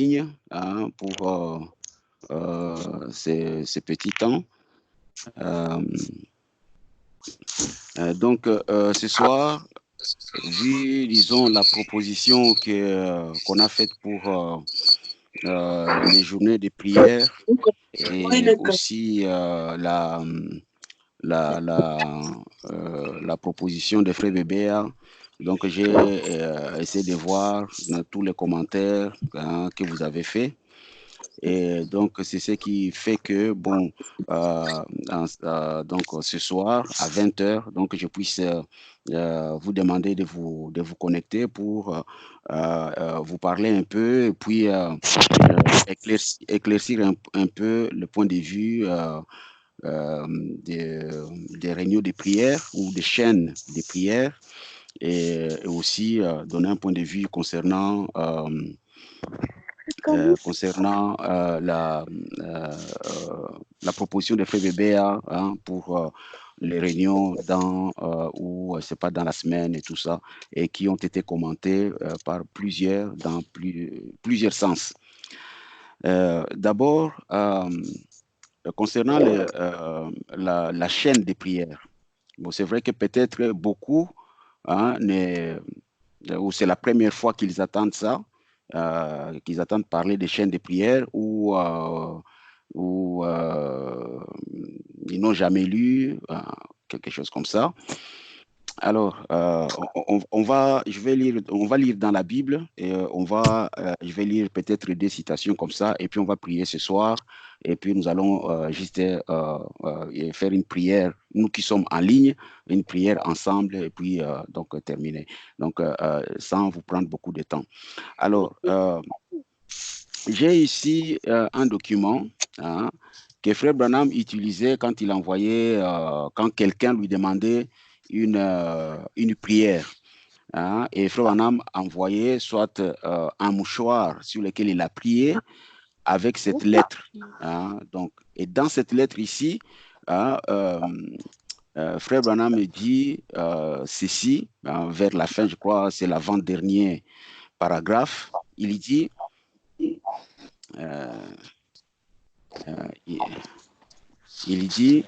ligne pour ces petits temps. Donc, ce soir, vu, disons, la proposition qu'on a faite pour les journées de prière et aussi la proposition de Frère Bébéa. Donc, j'ai essayé de voir dans tous les commentaires que vous avez faits. Et donc, c'est ce qui fait que, bon, donc ce soir, à 20h, donc je puisse vous demander de vous connecter pour vous parler un peu et puis éclaircir un peu le point de vue des réunions de prière ou des chaînes de prière et aussi donner un point de vue concernant la proposition de Frère Bébéa pour les réunions où c'est pas dans la semaine et tout ça, et qui ont été commentées par plusieurs dans plusieurs sens. D'abord, concernant la chaîne des prières, bon, c'est vrai que peut-être beaucoup, ou c'est la première fois qu'ils attendent ça, qu'ils attendent parler des chaînes de prière ou ils n'ont jamais lu quelque chose comme ça. Alors, on va lire dans la Bible et je vais lire peut-être des citations comme ça et puis on va prier ce soir et puis nous allons juste faire une prière, nous qui sommes en ligne, une prière ensemble et puis donc terminer. Donc, sans vous prendre beaucoup de temps. Alors, j'ai ici un document que Frère Branham utilisait quand il envoyait, quand quelqu'un lui demandait une prière. Et Frère Branham envoyait soit un mouchoir sur lequel il a prié avec cette lettre. Donc, et dans cette lettre ici, Frère Branham me dit ceci, vers la fin, je crois, c'est l'avant-dernier paragraphe. Il dit il dit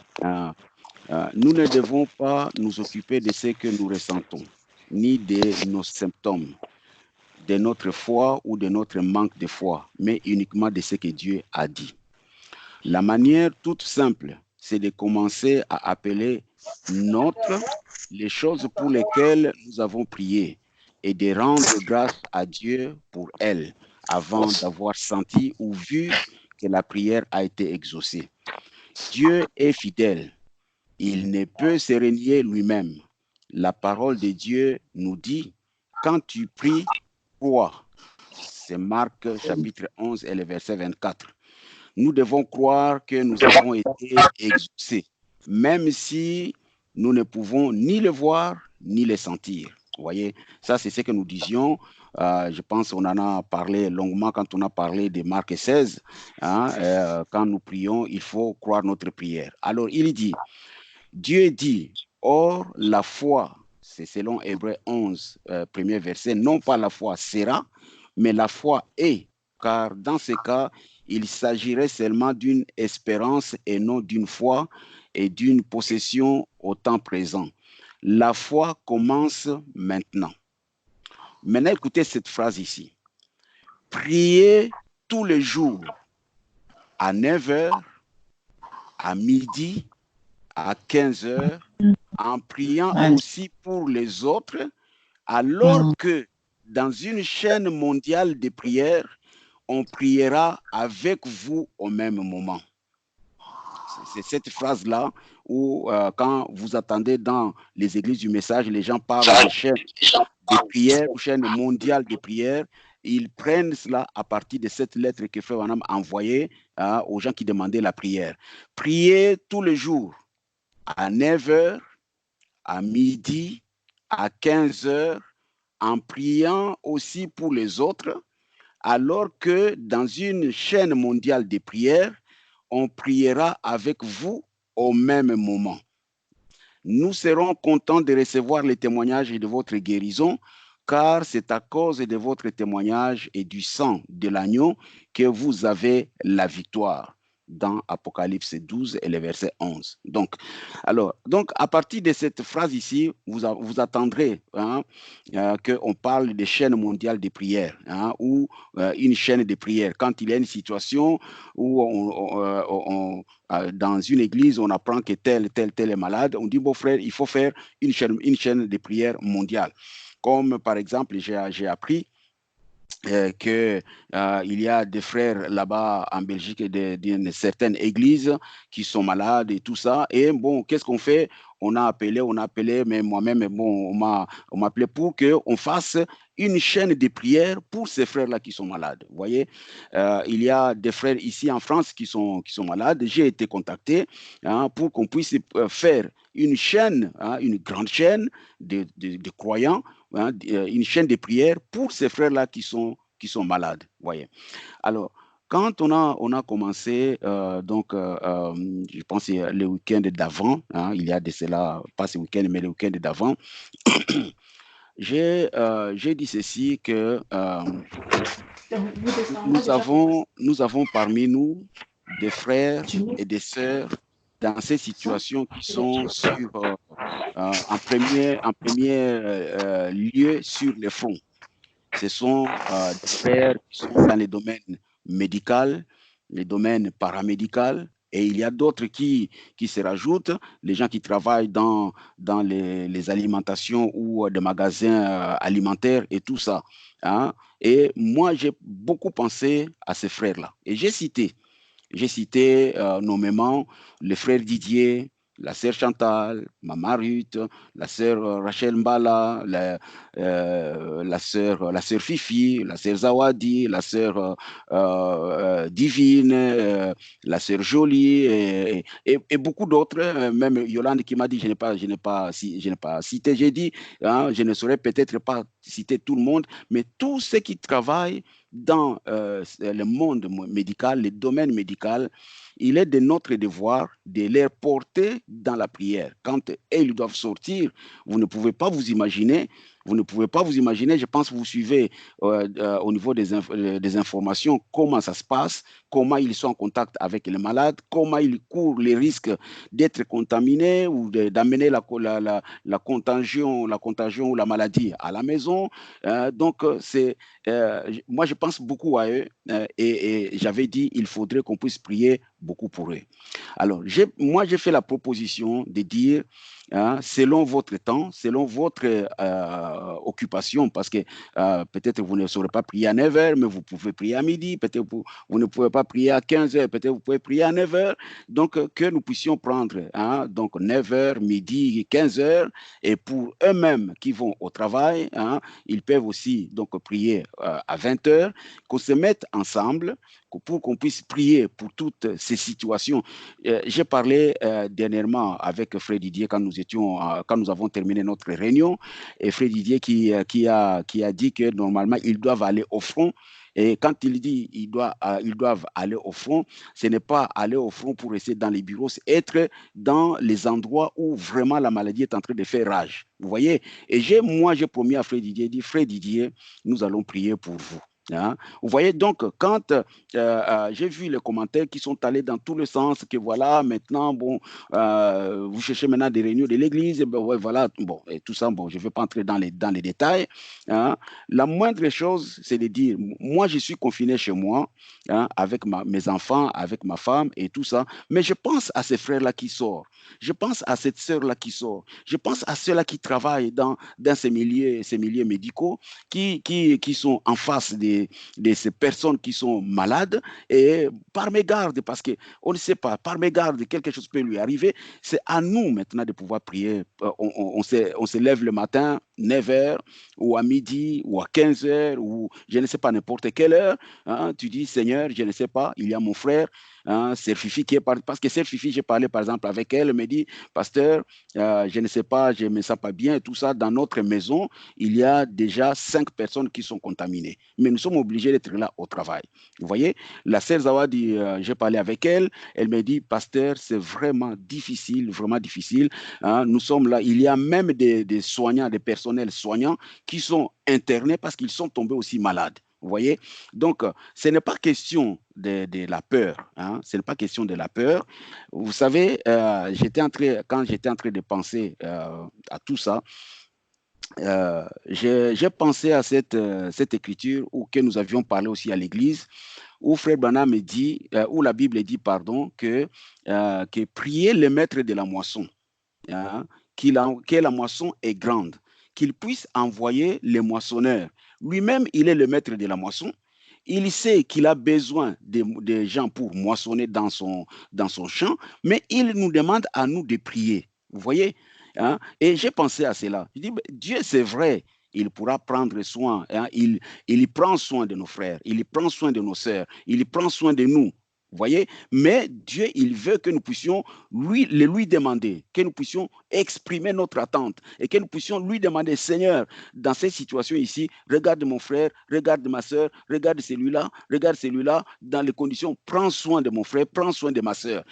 nous ne devons pas nous occuper de ce que nous ressentons, ni de nos symptômes, de notre foi ou de notre manque de foi, mais uniquement de ce que Dieu a dit. La manière toute simple, c'est de commencer à appeler les choses pour lesquelles nous avons prié et de rendre grâce à Dieu pour elles avant d'avoir senti ou vu que la prière a été exaucée. Dieu est fidèle. Il ne peut se renier lui-même. La parole de Dieu nous dit, quand tu pries, crois. C'est Marc chapitre 11 et le verset 24. Nous devons croire que nous avons été exaucés, même si nous ne pouvons ni le voir ni le sentir. Vous voyez, ça c'est ce que nous disions. Je pense qu'on en a parlé longuement quand on a parlé de Marc 16. Quand nous prions, il faut croire notre prière. Alors il dit, Dieu dit, or la foi, c'est selon Hébreux 11, premier verset, non pas la foi sera, mais la foi est, car dans ce cas, il s'agirait seulement d'une espérance et non d'une foi et d'une possession au temps présent. La foi commence maintenant. Maintenant, écoutez cette phrase ici. Priez tous les jours à 9h, à midi, à 15h, en priant aussi pour les autres, alors que dans une chaîne mondiale de prière, on priera avec vous au même moment. C'est cette phrase-là où, quand vous attendez dans les églises du message, les gens parlent de chaîne de prière ou chaîne mondiale de prière. Ils prennent cela à partir de cette lettre que Frère Branham a envoyée aux gens qui demandaient la prière. Priez tous les jours à 9h, à midi, à 15h, en priant aussi pour les autres, alors que dans une chaîne mondiale de prière, on priera avec vous au même moment. Nous serons contents de recevoir les témoignages de votre guérison, car c'est à cause de votre témoignage et du sang de l'agneau que vous avez la victoire. Dans Apocalypse 12 et le verset 11. Donc, à partir de cette phrase ici, vous attendrez qu'on parle des chaînes mondiales de prière ou une chaîne de prière. Quand il y a une situation où dans une église, on apprend que tel est malade, on dit, bon frère, il faut faire une chaîne de prière mondiale. Comme par exemple, j'ai appris qu'il y a des frères là-bas en Belgique d'une certaine église qui sont malades et tout ça. Et bon, qu'est-ce qu'on fait? On a appelé, mais moi-même, bon, on m'a appelé pour qu'on fasse une chaîne de prière pour ces frères-là qui sont malades. Vous voyez, il y a des frères ici en France qui sont malades. J'ai été contacté pour qu'on puisse faire une chaîne, une grande chaîne de croyants, une chaîne de prière pour ces frères-là qui sont malades. Voyez. Alors, quand on a commencé, je pense le week-end d'avant, il y a de cela, pas ce week-end, mais le week-end d'avant, j'ai dit ceci que nous avons parmi nous des frères et des sœurs dans ces situations qui sont en premier lieu sur le front. Ce sont des frères qui sont dans les domaines médicaux, les domaines paramédicaux, et il y a d'autres qui se rajoutent, les gens qui travaillent dans les alimentations ou des magasins alimentaires et tout ça. Et moi, j'ai beaucoup pensé à ces frères-là. Et j'ai cité nommément le frère Didier, la sœur Chantal, Maman Ruth, la sœur Rachel Mbala, la sœur Fifi, la sœur Zawadi, la sœur Divine, la sœur Jolie et beaucoup d'autres, même Yolande qui m'a dit, je n'ai pas cité, j'ai dit, je ne saurais peut-être pas citer tout le monde, mais tous ceux qui travaillent dans le monde médical, le domaine médical, il est de notre devoir de les porter dans la prière. Quand ils doivent sortir, vous ne pouvez pas vous imaginer, je pense que vous suivez au niveau des informations comment ça se passe, comment ils sont en contact avec les malades, comment ils courent les risques d'être contaminés ou d'amener la contagion ou la maladie à la maison. Moi, je pense beaucoup à eux et j'avais dit il faudrait qu'on puisse prier beaucoup pour eux. Alors, moi, j'ai fait la proposition de dire, selon votre temps, selon votre occupation, parce que peut-être vous ne saurez pas prier à 9 heures, mais vous pouvez prier à midi, peut-être vous ne pouvez pas prier à 15 heures, peut-être vous pouvez prier à 9 heures. Donc, que nous puissions prendre donc 9 heures, midi, 15 heures, et pour eux-mêmes qui vont au travail, ils peuvent aussi donc prier à 20 heures, qu'on se mette ensemble pour qu'on puisse prier pour toutes ces situations. J'ai parlé dernièrement avec Frère Didier quand nous avons terminé notre réunion, et Frère Didier qui a dit que normalement ils doivent aller au front. Et quand il dit ils doivent aller au front, ce n'est pas aller au front pour rester dans les bureaux, c'est être dans les endroits où vraiment la maladie est en train de faire rage. Vous voyez? Et moi, j'ai promis à Frère Didier, dit, Frère Didier, nous allons prier pour vous. Vous voyez donc, quand j'ai vu les commentaires qui sont allés dans tout le sens, que voilà, maintenant, bon, vous cherchez maintenant des réunions de l'église, ben ouais, voilà, bon, et tout ça, bon, je ne vais pas entrer dans les détails. La moindre chose, c'est de dire, moi, je suis confiné chez moi, avec mes enfants, avec ma femme et tout ça, mais je pense à ces frères-là qui sortent, je pense à cette sœur-là qui sort, je pense à ceux-là qui travaillent dans ces milieux médicaux, qui sont en face de ces personnes qui sont malades, et par mégarde, parce qu'on ne sait pas, par mégarde, quelque chose peut lui arriver, c'est à nous maintenant de pouvoir prier. On se lève le matin, 9 heures, ou à midi, ou à 15 heures, ou je ne sais pas, n'importe quelle heure, tu dis, Seigneur, je ne sais pas, il y a mon frère, Sœur Fifi qui est partie, parce que Sœur Fifi, j'ai parlé par exemple avec elle, elle me dit, pasteur, je ne sais pas, je ne me sens pas bien, tout ça, dans notre maison, il y a déjà 5 personnes qui sont contaminées. Mais nous sommes obligés d'être là au travail. Vous voyez, la sœur Zawadi, j'ai parlé avec elle, elle me dit, pasteur, c'est vraiment difficile, vraiment difficile. Nous sommes là, il y a même des soignants, des personnes personnel soignant qui sont internés parce qu'ils sont tombés aussi malades. Vous voyez? Donc, ce n'est pas question de la peur. Hein? Ce n'est pas question de la peur. Vous savez, quand j'étais en train de penser à tout ça, j'ai pensé à cette écriture que nous avions parlé aussi à l'église, où Frère Branham me dit, où la Bible dit, pardon, que prier le maître de la moisson, hein, que la moisson est grande, qu'il puisse envoyer les moissonneurs. Lui-même, il est le maître de la moisson. Il sait qu'il a besoin de gens pour moissonner dans son champ, mais il nous demande à nous de prier. Vous voyez? Hein? Et j'ai pensé à cela. Je dis, Dieu, c'est vrai, il pourra prendre soin. Hein? Il prend soin de nos frères, il prend soin de nos sœurs, il prend soin de nous. Vous voyez? Mais Dieu, il veut que nous puissions lui demander, que nous puissions exprimer notre attente et que nous puissions lui demander, Seigneur, dans cette situation ici, regarde mon frère, regarde ma soeur, regarde celui-là, dans les conditions, prends soin de mon frère, prends soin de ma soeur.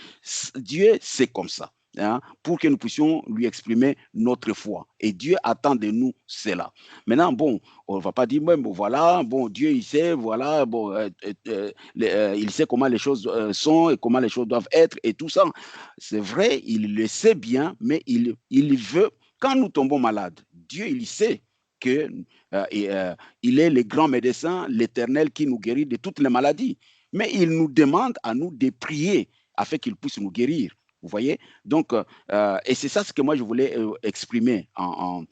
Dieu, c'est comme ça. Hein, pour que nous puissions lui exprimer notre foi. Et Dieu attend de nous cela. Maintenant, bon, on ne va pas dire, bon, voilà, bon, Dieu, il sait, voilà, bon, il sait comment les choses sont et comment les choses doivent être et tout ça. C'est vrai, il le sait bien, mais il veut, quand nous tombons malades, Dieu, il sait que il est le grand médecin, l'Éternel qui nous guérit de toutes les maladies. Mais il nous demande à nous de prier afin qu'il puisse nous guérir. Vous voyez? Donc, et c'est ça ce que moi je voulais exprimer en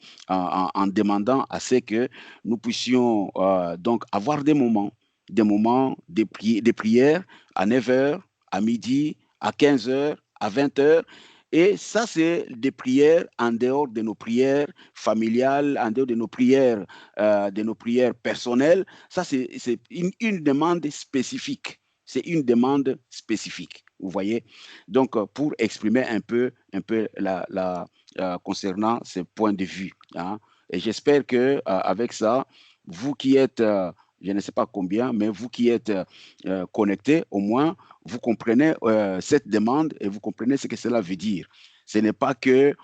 demandant à ce que nous puissions donc avoir des moments de prière à 9 heures, à midi, à 15 heures, à 20 heures. Et ça, c'est des prières en dehors de nos prières familiales, en dehors de nos prières personnelles. Ça, c'est une demande spécifique. C'est une demande spécifique. Vous voyez? Donc, pour exprimer un peu concernant ce point de vue. Hein. Et j'espère qu'avec ça, vous qui êtes, je ne sais pas combien, mais vous qui êtes connectés, au moins, vous comprenez cette demande et vous comprenez ce que cela veut dire. Ce n'est pas que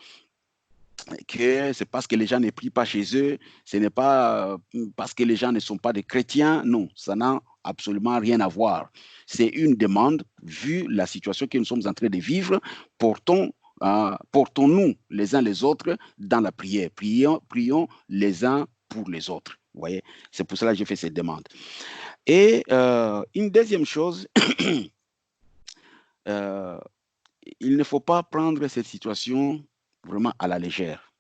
c'est parce que les gens ne prient pas chez eux, ce n'est pas parce que les gens ne sont pas des chrétiens, non, ça n'a absolument rien à voir. C'est une demande, vu la situation que nous sommes en train de vivre, portons-nous les uns les autres dans la prière, prions les uns pour les autres. Vous voyez, c'est pour cela que j'ai fait cette demande. Et une deuxième chose, il ne faut pas prendre cette situation vraiment à la légère.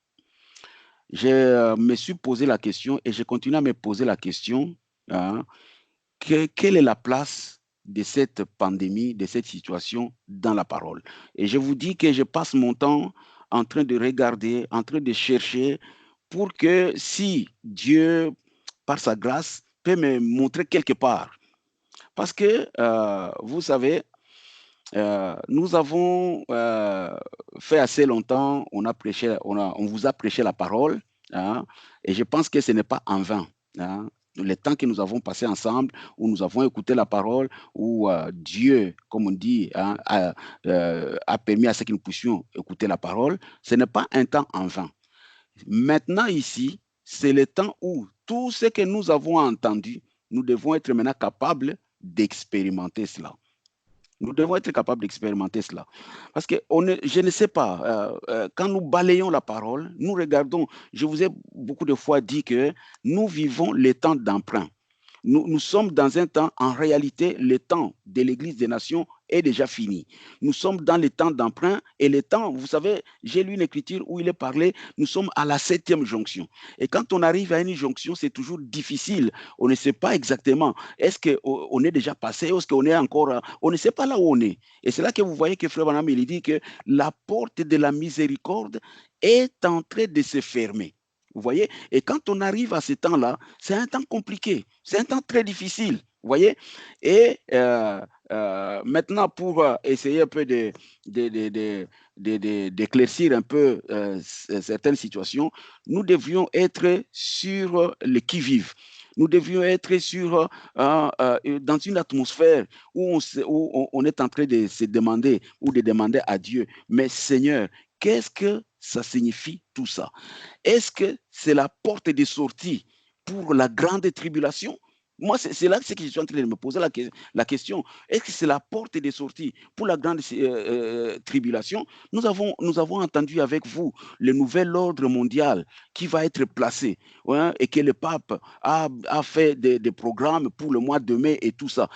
Je me suis posé la question et je continue à me poser la question, hein, quelle est la place de cette pandémie, de cette situation dans la parole? Et je vous dis que je passe mon temps en train de regarder, en train de chercher pour que si Dieu, par sa grâce, peut me montrer quelque part. Parce que, vous savez, nous avons fait assez longtemps, on vous a prêché la parole, hein, et je pense que ce n'est pas en vain. Hein, le temps que nous avons passé ensemble, où nous avons écouté la parole, où Dieu, comme on dit, hein, a permis à ce que nous puissions écouter la parole, ce n'est pas un temps en vain. Maintenant ici, c'est le temps où tout ce que nous avons entendu, nous devons être maintenant capables d'expérimenter cela. Nous devons être capables d'expérimenter cela. Parce que je ne sais pas, quand nous balayons la parole, nous regardons, je vous ai beaucoup de fois dit que nous vivons les temps d'emprunt. Nous sommes dans un temps, en réalité, le temps de l'Église des Nations est déjà fini. Nous sommes dans les temps d'emprunt et les temps, vous savez, j'ai lu une écriture où il est parlé, nous sommes à la 7e jonction. Et quand on arrive à une jonction, c'est toujours difficile. On ne sait pas exactement, est-ce qu'on est déjà passé, est-ce qu'on est encore, on ne sait pas là où on est. Et c'est là que vous voyez que Frère Branham, il dit que la porte de la miséricorde est en train de se fermer. Vous voyez? Et quand on arrive à ce temps-là, c'est un temps compliqué, c'est un temps très difficile. Vous voyez? Et maintenant, pour essayer un peu d'éclaircir un peu certaines situations, nous devrions être sur le qui-vive. Nous devions être dans une atmosphère où on est en train de se demander ou de demander à Dieu, mais Seigneur, qu'est-ce que ça signifie tout ça? Est-ce que c'est la porte de sortie pour la grande tribulation? Moi, c'est là que je suis en train de me poser la question. Est-ce que c'est la porte de sortie pour la grande tribulation? Nous avons entendu avec vous le nouvel ordre mondial qui va être placé, hein, et que le pape a fait des programmes pour le mois de mai et tout ça.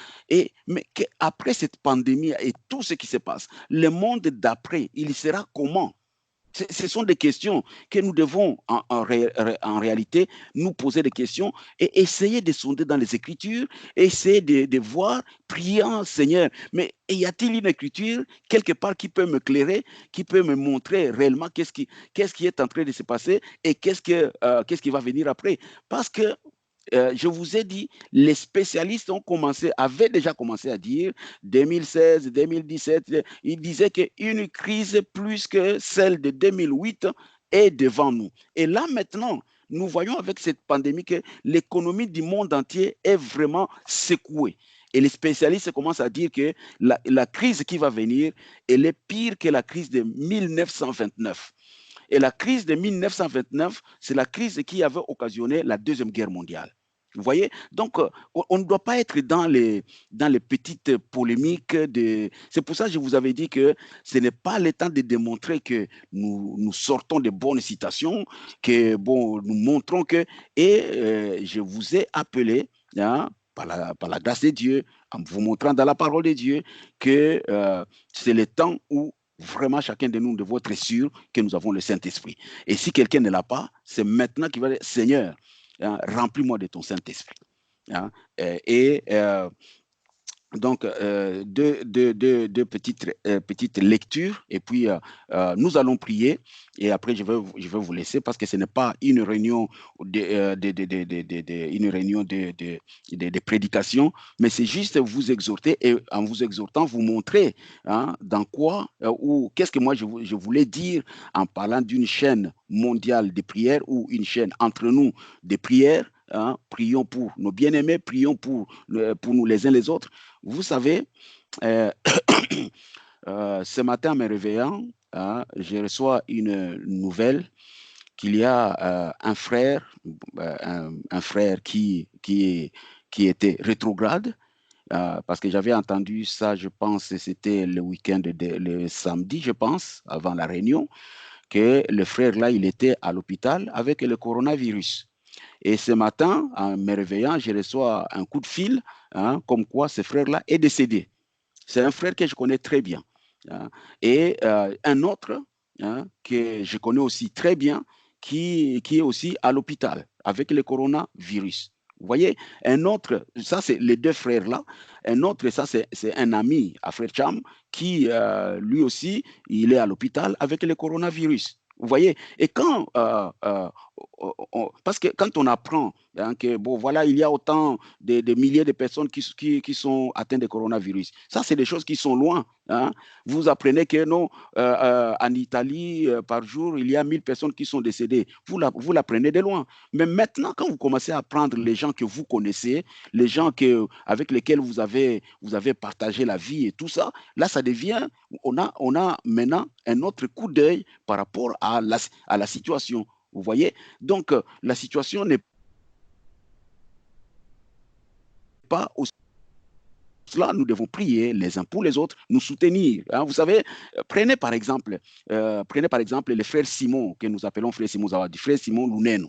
Mais après cette pandémie et tout ce qui se passe, le monde d'après, il sera comment? Ce sont des questions que nous devons en réalité nous poser des questions et essayer de sonder dans les Écritures, essayer de voir, prier en Seigneur. Mais y a-t-il une écriture quelque part qui peut m'éclairer, qui peut me montrer réellement qu'est-ce qui est en train de se passer et qu'est-ce qui va venir après? Parce que je vous ai dit, les spécialistes avaient déjà commencé à dire, 2016, 2017, ils disaient qu'une crise plus que celle de 2008 est devant nous. Et là maintenant, nous voyons avec cette pandémie que l'économie du monde entier est vraiment secouée. Et les spécialistes commencent à dire que la crise qui va venir, elle est pire que la crise de 1929. Et la crise de 1929, c'est la crise qui avait occasionné la Deuxième Guerre mondiale. Vous voyez? Donc, on ne doit pas être dans les petites polémiques. C'est pour ça que je vous avais dit que ce n'est pas le temps de démontrer que nous sortons de bonnes citations, que bon, nous montrons que... Et je vous ai appelé, hein, par la grâce de Dieu, en vous montrant dans la parole de Dieu, que c'est le temps où vraiment chacun de nous devons être sûr que nous avons le Saint-Esprit. Et si quelqu'un ne l'a pas, c'est maintenant qu'il va dire, Seigneur, hein, remplis-moi de ton Saint-Esprit. Hein, donc, deux petites lectures et puis nous allons prier et après je vais vous laisser parce que ce n'est pas une réunion de prédication, mais c'est juste vous exhorter et en vous exhortant, vous montrer, hein, dans quoi ou qu'est-ce que moi je voulais dire en parlant d'une chaîne mondiale de prière ou une chaîne entre nous de prière. Hein, prions pour nos bien-aimés, prions pour nous les uns les autres. Vous savez, ce matin en me réveillant, hein, je reçois une nouvelle qu'il y a un frère qui était rétrograde, parce que j'avais entendu ça, je pense, c'était le week-end, le samedi, je pense, avant la réunion, que le frère là, il était à l'hôpital avec le coronavirus. Et ce matin, en me réveillant, je reçois un coup de fil, hein, comme quoi ce frère-là est décédé. C'est un frère que je connais très bien. Hein, et un autre, hein, que je connais aussi très bien, qui est aussi à l'hôpital avec le coronavirus. Vous voyez, un autre, ça c'est les deux frères-là, un autre, ça c'est un ami à Frère Cham, qui lui aussi, il est à l'hôpital avec le coronavirus. Vous voyez, et quand, parce que quand on apprend, hein, que bon, voilà, il y a autant de milliers de personnes qui sont atteintes de coronavirus, ça, c'est des choses qui sont loin. Hein. Vous apprenez que non, en Italie, par jour, il y a 1000 personnes qui sont décédées. Vous l'apprenez de loin. Mais maintenant, quand vous commencez à prendre les gens que vous connaissez, les gens avec lesquels vous avez partagé la vie et tout ça, là, ça devient, on a maintenant un autre coup d'œil par rapport à la situation. Vous voyez? Donc, la situation n'est pas aussi. Cela, nous devons prier les uns pour les autres, nous soutenir. Hein. Vous savez, prenez par exemple le frère Simon, que nous appelons frère Simon Zawadi, frère Simon Luneno.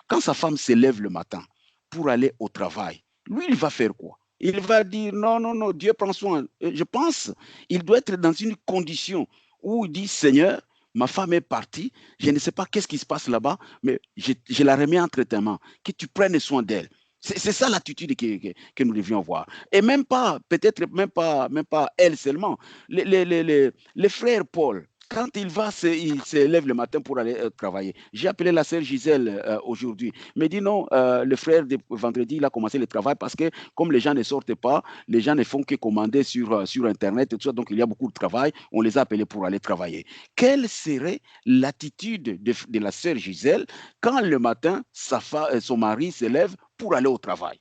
Quand sa femme se lève le matin pour aller au travail, lui, il va faire quoi? Il va dire, non, non, non, Dieu prend soin. Je pense il doit être dans une condition où il dit, Seigneur, ma femme est partie, je ne sais pas qu'est-ce qui se passe là-bas, mais je la remets entre tes mains, que tu prennes soin d'elle. C'est ça l'attitude que nous devions voir. Et même pas, peut-être même pas elle seulement. Les frères Paul, quand il se lève le matin pour aller travailler. J'ai appelé la sœur Gisèle aujourd'hui. Mais dit non, le frère de vendredi, il a commencé le travail parce que comme les gens ne sortent pas, les gens ne font que commander sur Internet et tout ça, donc il y a beaucoup de travail. On les a appelés pour aller travailler. Quelle serait l'attitude de la sœur Gisèle quand le matin, son mari se lève pour aller au travail?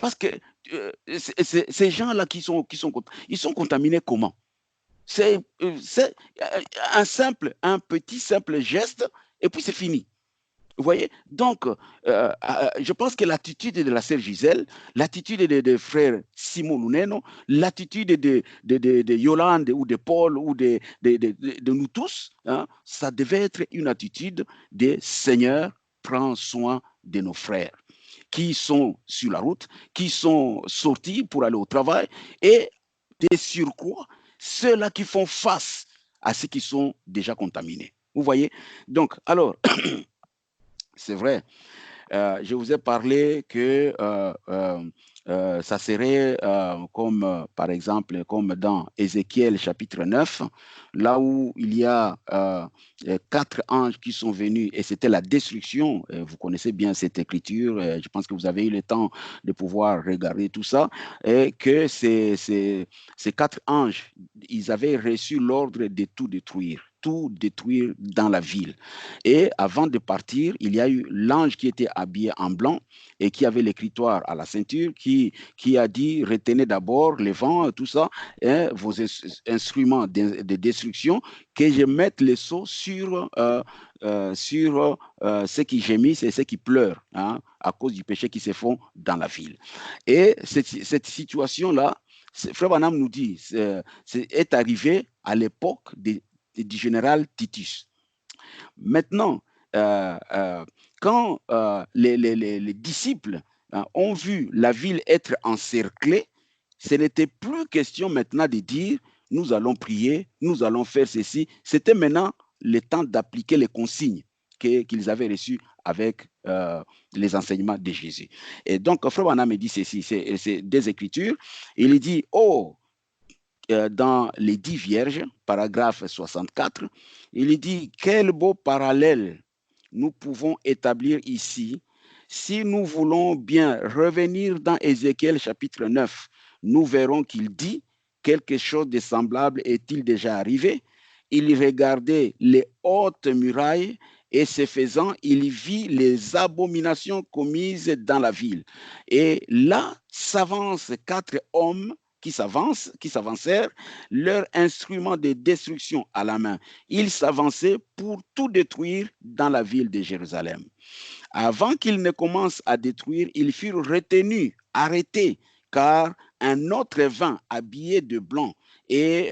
Parce que ces gens-là ils sont contaminés comment? C'est un petit simple geste, et puis c'est fini. Vous voyez? Donc, je pense que l'attitude de la sœur Gisèle, l'attitude de frère Simon Luneno, l'attitude de Yolande ou de Paul ou de nous tous, hein, ça devait être une attitude de Seigneur, prends soin de nos frères qui sont sur la route, qui sont sortis pour aller au travail, et des surcroît, ceux-là qui font face à ceux qui sont déjà contaminés. Vous voyez? Donc, alors, c'est vrai, je vous ai parlé que ça serait comme, par exemple, comme dans Ézéchiel chapitre 9, là où il y a 4 anges qui sont venus et c'était la destruction. Vous connaissez bien cette écriture, je pense que vous avez eu le temps de pouvoir regarder tout ça, et que ces 4 anges, ils avaient reçu l'ordre de tout détruire dans la ville. Et avant de partir, il y a eu l'ange qui était habillé en blanc et qui avait l'écritoire à la ceinture, qui a dit, retenez d'abord les vents, tout ça, hein, vos instruments de destruction, que je mette les sceaux sur ceux qui gémissent et ceux qui pleurent, hein, à cause du péché qui se font dans la ville. Et cette situation-là, Frère Banham nous dit, est arrivée à l'époque du général Titus. Maintenant, quand les disciples ont vu la ville être encerclée, ce n'était plus question maintenant de dire, nous allons prier, nous allons faire ceci. C'était maintenant le temps d'appliquer les consignes qu'ils avaient reçues avec les enseignements de Jésus. Et donc, Frère Branham me dit ceci, c'est des Écritures. Il dit, oh, dans les 10 Vierges, paragraphe 64, il dit, quel beau parallèle nous pouvons établir ici. Si nous voulons bien revenir dans Ézéchiel chapitre 9, nous verrons qu'il dit, quelque chose de semblable est-il déjà arrivé. Il regardait les hautes murailles et ce faisant, il vit les abominations commises dans la ville. Et là s'avancent 4 hommes qui s'avancèrent, leur instrument de destruction à la main. Ils s'avançaient pour tout détruire dans la ville de Jérusalem. Avant qu'ils ne commencent à détruire, ils furent retenus, arrêtés, car un autre vint habillé de blanc et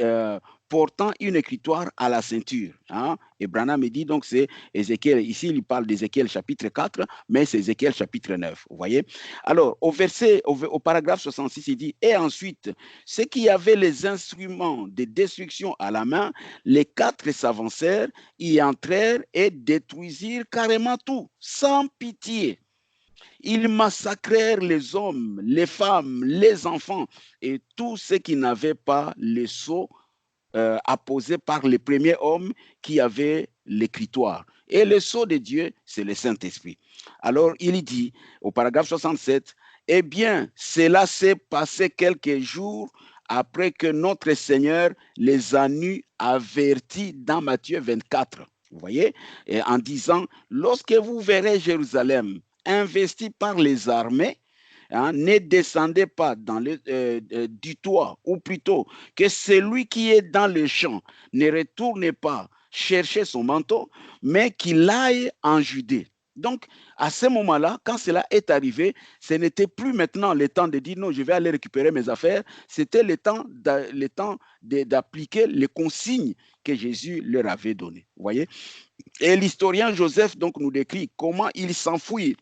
portant une écritoire à la ceinture. Hein? Et Branham me dit donc c'est Ézéchiel, ici il parle d'Ézéchiel chapitre 4, mais c'est Ézéchiel chapitre 9. Vous voyez? Alors, au paragraphe 66, il dit, et ensuite, ceux qui avaient les instruments de destruction à la main, les 4 s'avancèrent, y entrèrent et détruisirent carrément tout, sans pitié. Ils massacrèrent les hommes, les femmes, les enfants et tous ceux qui n'avaient pas le sceau apposé par les premiers hommes qui avaient l'écritoire. Et le sceau de Dieu, c'est le Saint-Esprit. Alors, il dit au paragraphe 67, eh bien, cela s'est passé quelques jours après que notre Seigneur les a nus avertis dans Matthieu 24. Vous voyez, et en disant, lorsque vous verrez Jérusalem investie par les armées, hein, ne descendez pas du toit, ou plutôt que celui qui est dans le champ ne retourne pas chercher son manteau, mais qu'il aille en Judée. Donc, à ce moment-là, quand cela est arrivé, ce n'était plus maintenant le temps de dire non, je vais aller récupérer mes affaires, c'était le temps d'appliquer les consignes que Jésus leur avait données. Vous voyez? Et l'historien Joseph donc nous décrit comment il s'enfuit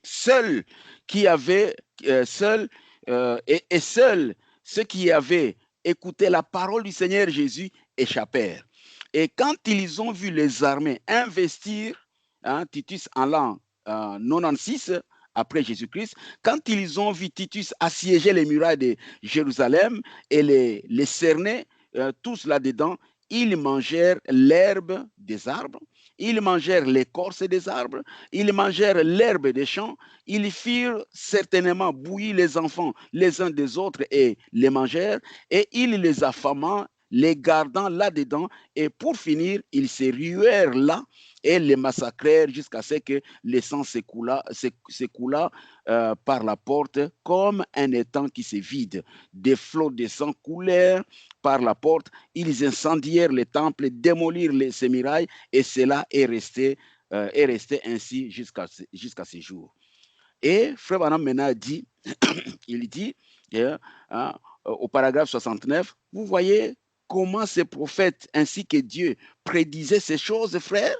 seul qui avait seul et seuls ceux qui avaient écouté la parole du Seigneur Jésus échappèrent. Et quand ils ont vu les armées investir, hein, Titus en l'an 96 après Jésus-Christ, quand ils ont vu Titus assiéger les murailles de Jérusalem et les cerner tous là-dedans, ils mangèrent l'herbe des arbres, ils mangèrent l'écorce des arbres, ils mangèrent l'herbe des champs, ils firent certainement bouillir les enfants les uns des autres et les mangèrent, et ils les affamant les gardant là-dedans, et pour finir, ils se ruèrent là et les massacrèrent jusqu'à ce que le sang s'écoula par la porte comme un étang qui se vide. Des flots de sang coulèrent par la porte, ils incendièrent le temple, démolirent ces murailles, et cela est resté ainsi jusqu'à ce jour. Et Frère Branham maintenant dit, il dit, hein, au paragraphe 69, vous voyez comment ces prophètes ainsi que Dieu prédisaient ces choses, frères?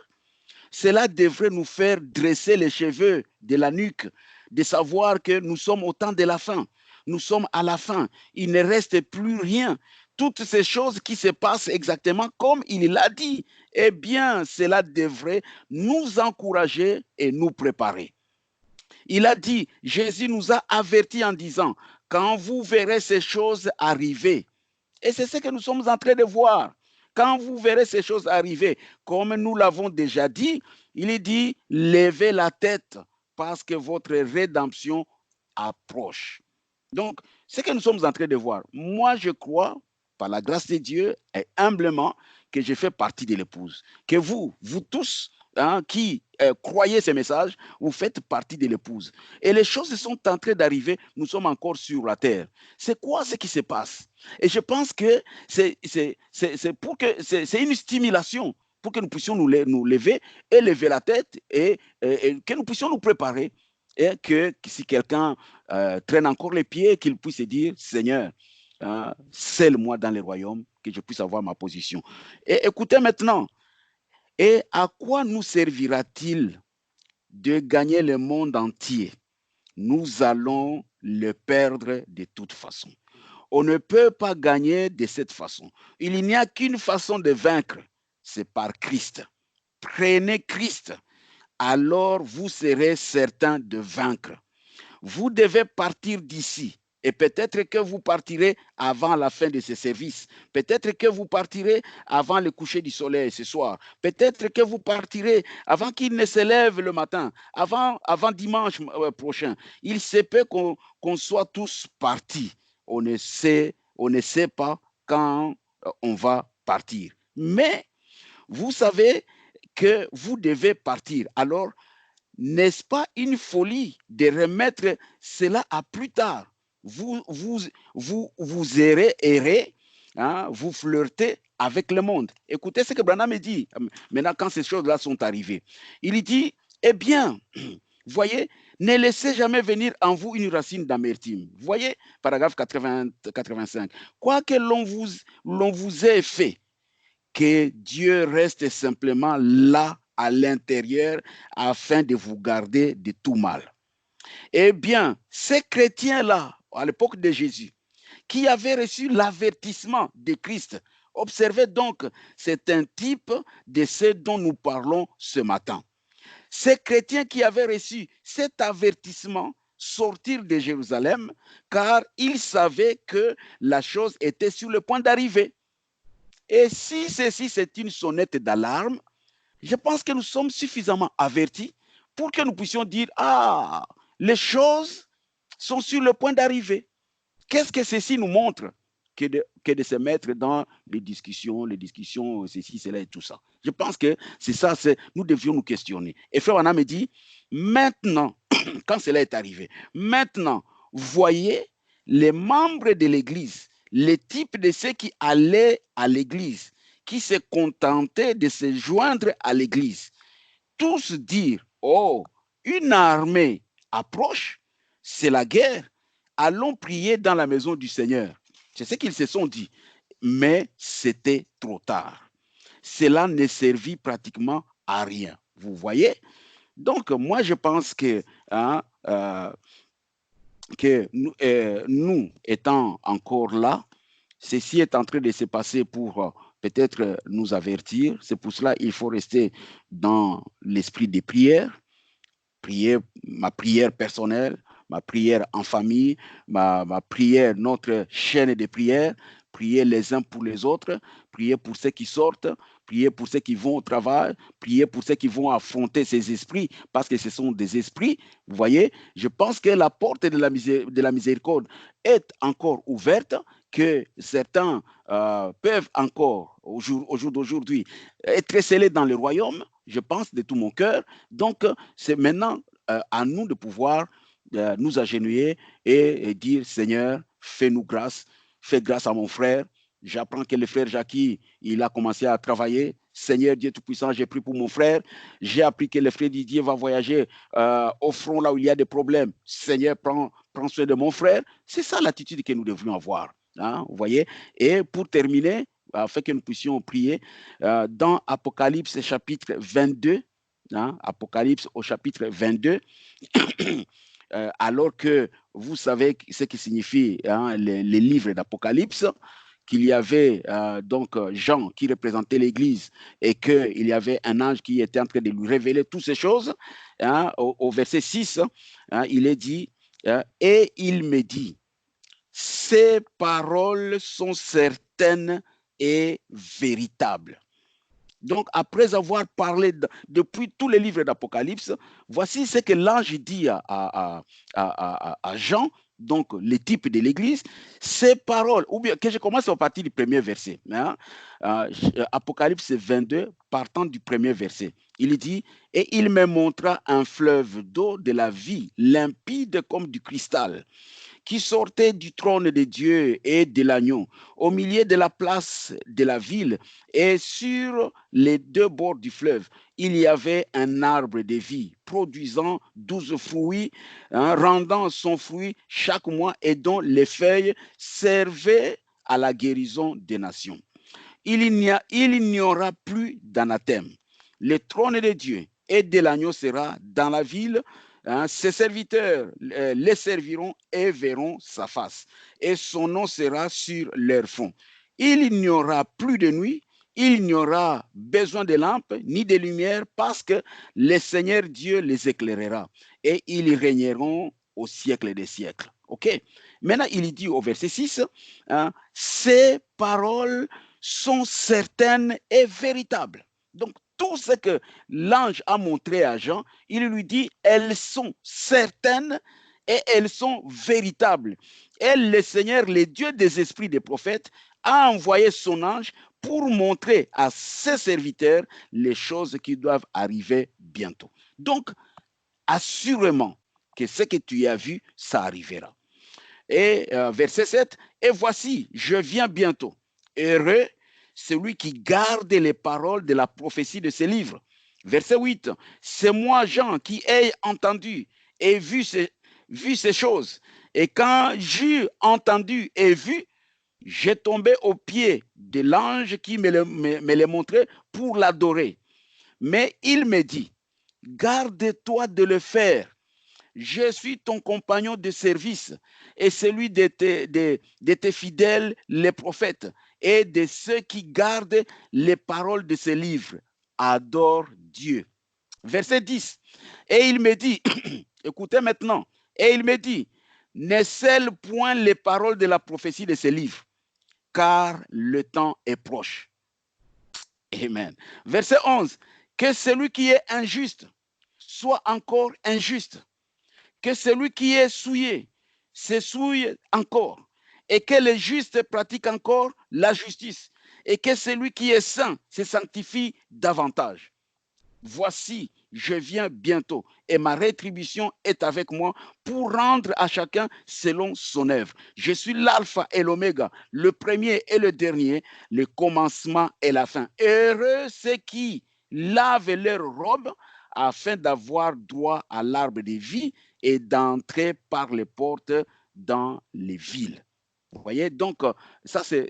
Cela devrait nous faire dresser les cheveux de la nuque, de savoir que nous sommes au temps de la fin. Nous sommes à la fin. Il ne reste plus rien. Toutes ces choses qui se passent exactement comme il l'a dit, eh bien, cela devrait nous encourager et nous préparer. Il a dit, Jésus nous a avertis en disant, quand vous verrez ces choses arriver, et c'est ce que nous sommes en train de voir, quand vous verrez ces choses arriver, comme nous l'avons déjà dit, il dit, levez la tête parce que votre rédemption approche. Donc, ce que nous sommes en train de voir, moi je crois, par la grâce de Dieu, et humblement, que je fais partie de l'épouse. Que vous tous, qui croyez ces messages, vous faites partie de l'épouse. Et les choses sont en train d'arriver, nous sommes encore sur la terre. C'est quoi ce qui se passe? Et je pense que c'est une stimulation pour que nous puissions nous lever et lever la tête et que nous puissions nous préparer. Et que si quelqu'un traîne encore les pieds, qu'il puisse dire, Seigneur, scelle-moi dans les royaumes, que je puisse avoir ma position. Et écoutez maintenant, et à quoi nous servira-t-il de gagner le monde entier? Nous allons le perdre de toute façon. On ne peut pas gagner de cette façon. Il n'y a qu'une façon de vaincre, c'est par Christ. Prenez Christ, alors vous serez certain de vaincre. Vous devez partir d'ici. Et peut-être que vous partirez avant la fin de ce service. Peut-être que vous partirez avant le coucher du soleil ce soir. Peut-être que vous partirez avant qu'il ne se lève le matin, avant dimanche prochain. Il se peut qu'on soit tous partis. On ne sait pas quand on va partir. Mais vous savez que vous devez partir. Alors, n'est-ce pas une folie de remettre cela à plus tard? Vous errez, vous flirtez avec le monde. Écoutez ce que Branham dit maintenant quand ces choses-là sont arrivées. Il dit, eh bien, voyez, ne laissez jamais venir en vous une racine d'amertume. Voyez, paragraphe 85. Quoi que l'on vous ait fait, que Dieu reste simplement là à l'intérieur afin de vous garder de tout mal. Eh bien, ces chrétiens-là, à l'époque de Jésus, qui avaient reçu l'avertissement de Christ, observez donc, c'est un type de ce dont nous parlons ce matin. Ces chrétiens qui avaient reçu cet avertissement sortir de Jérusalem, car ils savaient que la chose était sur le point d'arriver. Et si ceci, c'est une sonnette d'alarme, je pense que nous sommes suffisamment avertis pour que nous puissions dire, ah, les choses sont sur le point d'arriver. Qu'est-ce que ceci nous montre que de se mettre dans les discussions, ceci, cela et tout ça. Je pense que c'est ça, nous devions nous questionner. Et Frère Branham me dit, maintenant, quand cela est arrivé, maintenant, voyez les membres de l'Église, les types de ceux qui allaient à l'Église, qui se contentaient de se joindre à l'Église, tous dire, oh, une armée approche, c'est la guerre, allons prier dans la maison du Seigneur. C'est ce qu'ils se sont dit, mais c'était trop tard. Cela ne servit pratiquement à rien. Vous voyez? Donc, moi, je pense que nous étant encore là, ceci est en train de se passer pour peut-être nous avertir. C'est pour cela qu'il faut rester dans l'esprit des prières, prier ma prière personnelle, ma prière en famille, ma prière, notre chaîne de prière, prier les uns pour les autres, prier pour ceux qui sortent, prier pour ceux qui vont au travail, prier pour ceux qui vont affronter ces esprits, parce que ce sont des esprits. Vous voyez, je pense que la porte de la miséricorde est encore ouverte, que certains peuvent encore, au jour d'aujourd'hui, être scellés dans le royaume, je pense de tout mon cœur. Donc, c'est maintenant à nous de pouvoir nous agenouiller et dire, Seigneur, fais-nous grâce, fais grâce à mon frère. J'apprends que le frère Jackie, il a commencé à travailler. Seigneur Dieu Tout-Puissant, j'ai pris pour mon frère. J'ai appris que le frère Didier va voyager au front là où il y a des problèmes. Seigneur, prends soin de mon frère. C'est ça l'attitude que nous devrions avoir. Hein, vous voyez? Et pour terminer, afin que nous puissions prier, dans Apocalypse chapitre 22, hein, Apocalypse au chapitre 22, alors que vous savez ce qui signifie hein, les livres d'Apocalypse, qu'il y avait donc Jean qui représentait l'Église et qu'il y avait un ange qui était en train de lui révéler toutes ces choses, hein, au verset 6, hein, il est dit, et il me dit, ces paroles sont certaines et véritables. Donc, après avoir parlé depuis tous les livres d'Apocalypse, voici ce que l'ange dit à Jean, donc le type de l'Église, ces paroles, ou bien que je commence à partir du premier verset, hein, Apocalypse 22, partant du premier verset. Il dit, et il me montra un fleuve d'eau de la vie, limpide comme du cristal, qui sortait du trône de Dieu et de l'agneau, au milieu de la place de la ville, et sur les deux bords du fleuve, il y avait un arbre de vie, produisant 12 fruits, hein, rendant son fruit chaque mois, et dont les feuilles servaient à la guérison des nations. Il n'y aura plus d'anathème. Le trône de Dieu et de l'agneau sera dans la ville. Hein, ses serviteurs les serviront et verront sa face. Et son nom sera sur leur front. Il n'y aura plus de nuit, il n'y aura besoin de lampes ni de lumière parce que le Seigneur Dieu les éclairera et ils régneront au siècle des siècles. OK? Maintenant, il dit au verset 6, hein, ces paroles sont certaines et véritables. Donc, tout ce que l'ange a montré à Jean, il lui dit, elles sont certaines et elles sont véritables. Et le Seigneur, le Dieu des esprits des prophètes, a envoyé son ange pour montrer à ses serviteurs les choses qui doivent arriver bientôt. Donc, assurément que ce que tu as vu, ça arrivera. Et verset 7, et voici, je viens bientôt. Heureux celui qui garde les paroles de la prophétie de ce livre. Verset 8, c'est moi, Jean, qui ai entendu et vu ces choses. Et quand j'ai entendu et vu, j'ai tombé aux pieds de l'ange qui me les montrait pour l'adorer. Mais il me dit, garde-toi de le faire. Je suis ton compagnon de service et celui de tes fidèles, les prophètes, et de ceux qui gardent les paroles de ce livre. Adore Dieu. Verset 10. Et il me dit, écoutez maintenant, et il me dit, ne scelle point les paroles de la prophétie de ce livre, car le temps est proche. Amen. Verset 11. Que celui qui est injuste soit encore injuste, que celui qui est souillé se souille encore, et que le juste pratique encore la justice, et que celui qui est saint se sanctifie davantage. Voici, je viens bientôt, et ma rétribution est avec moi pour rendre à chacun selon son œuvre. Je suis l'alpha et l'oméga, le premier et le dernier, le commencement et la fin. Heureux ceux qui lavent leurs robes afin d'avoir droit à l'arbre de vie et d'entrer par les portes dans les villes. Vous voyez, donc ça c'est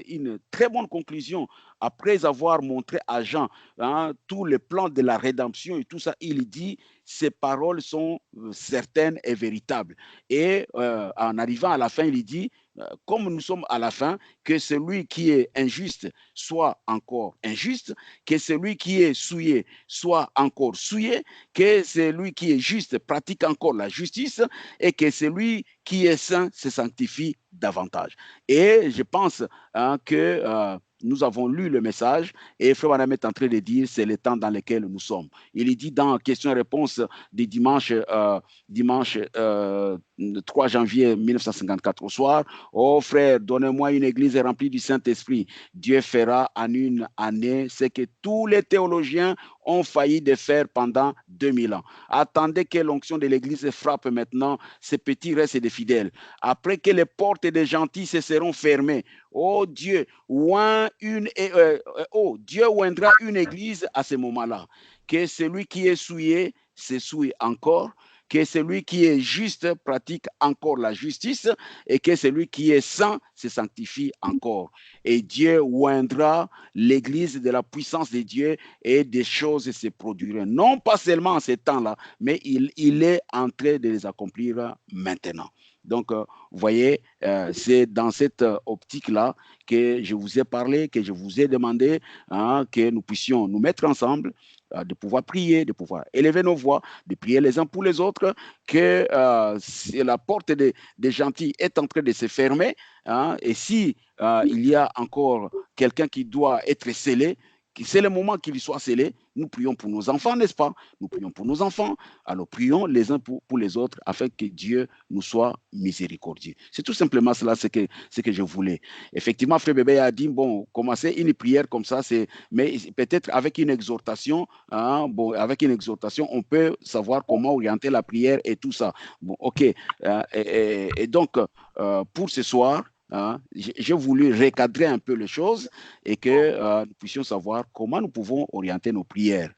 une très bonne conclusion. Après avoir montré à Jean hein, tous les plans de la rédemption et tout ça, il dit, ces paroles sont certaines et véritables. Et en arrivant à la fin, il dit, comme nous sommes à la fin, que celui qui est injuste soit encore injuste, que celui qui est souillé soit encore souillé, que celui qui est juste pratique encore la justice et que celui qui est saint se sanctifie davantage. Et je pense hein, que nous avons lu le message et Frère Madame est en train de dire c'est le temps dans lequel nous sommes. Il dit dans question-réponse du dimanche 3 janvier 1954 au soir, oh frère, donnez-moi une église remplie du Saint-Esprit. Dieu fera en une année ce que tous les théologiens ont failli de faire pendant 2000 ans. Attendez que l'onction de l'église frappe maintenant ces petits restes de fidèles. Après que les portes des gentils se seront fermées, oh Dieu, Dieu oindra une église à ce moment-là. Que celui qui est souillé se souille encore, que celui qui est juste pratique encore la justice et que celui qui est saint se sanctifie encore. Et Dieu oindra l'église de la puissance de Dieu et des choses se produiront. Non pas seulement en ces temps-là, mais il est en train de les accomplir maintenant. Donc, vous voyez, c'est dans cette optique-là que je vous ai parlé, que je vous ai demandé que nous puissions nous mettre ensemble, de pouvoir prier, de pouvoir élever nos voix, de prier les uns pour les autres, que si la porte des gentils est en train de se fermer, et si il y a encore quelqu'un qui doit être scellé, c'est le moment qu'il soit scellé. Nous prions pour nos enfants, n'est-ce pas? Nous prions pour nos enfants. Alors prions les uns pour les autres afin que Dieu nous soit miséricordieux. C'est tout simplement cela ce que je voulais. Effectivement, Frère Bébé a dit, bon, commencer une prière comme ça, mais peut-être avec une exhortation, avec une exhortation, on peut savoir comment orienter la prière et tout ça. Bon, ok. Et donc, pour ce soir, j'ai voulu recadrer un peu les choses et que nous puissions savoir comment nous pouvons orienter nos prières.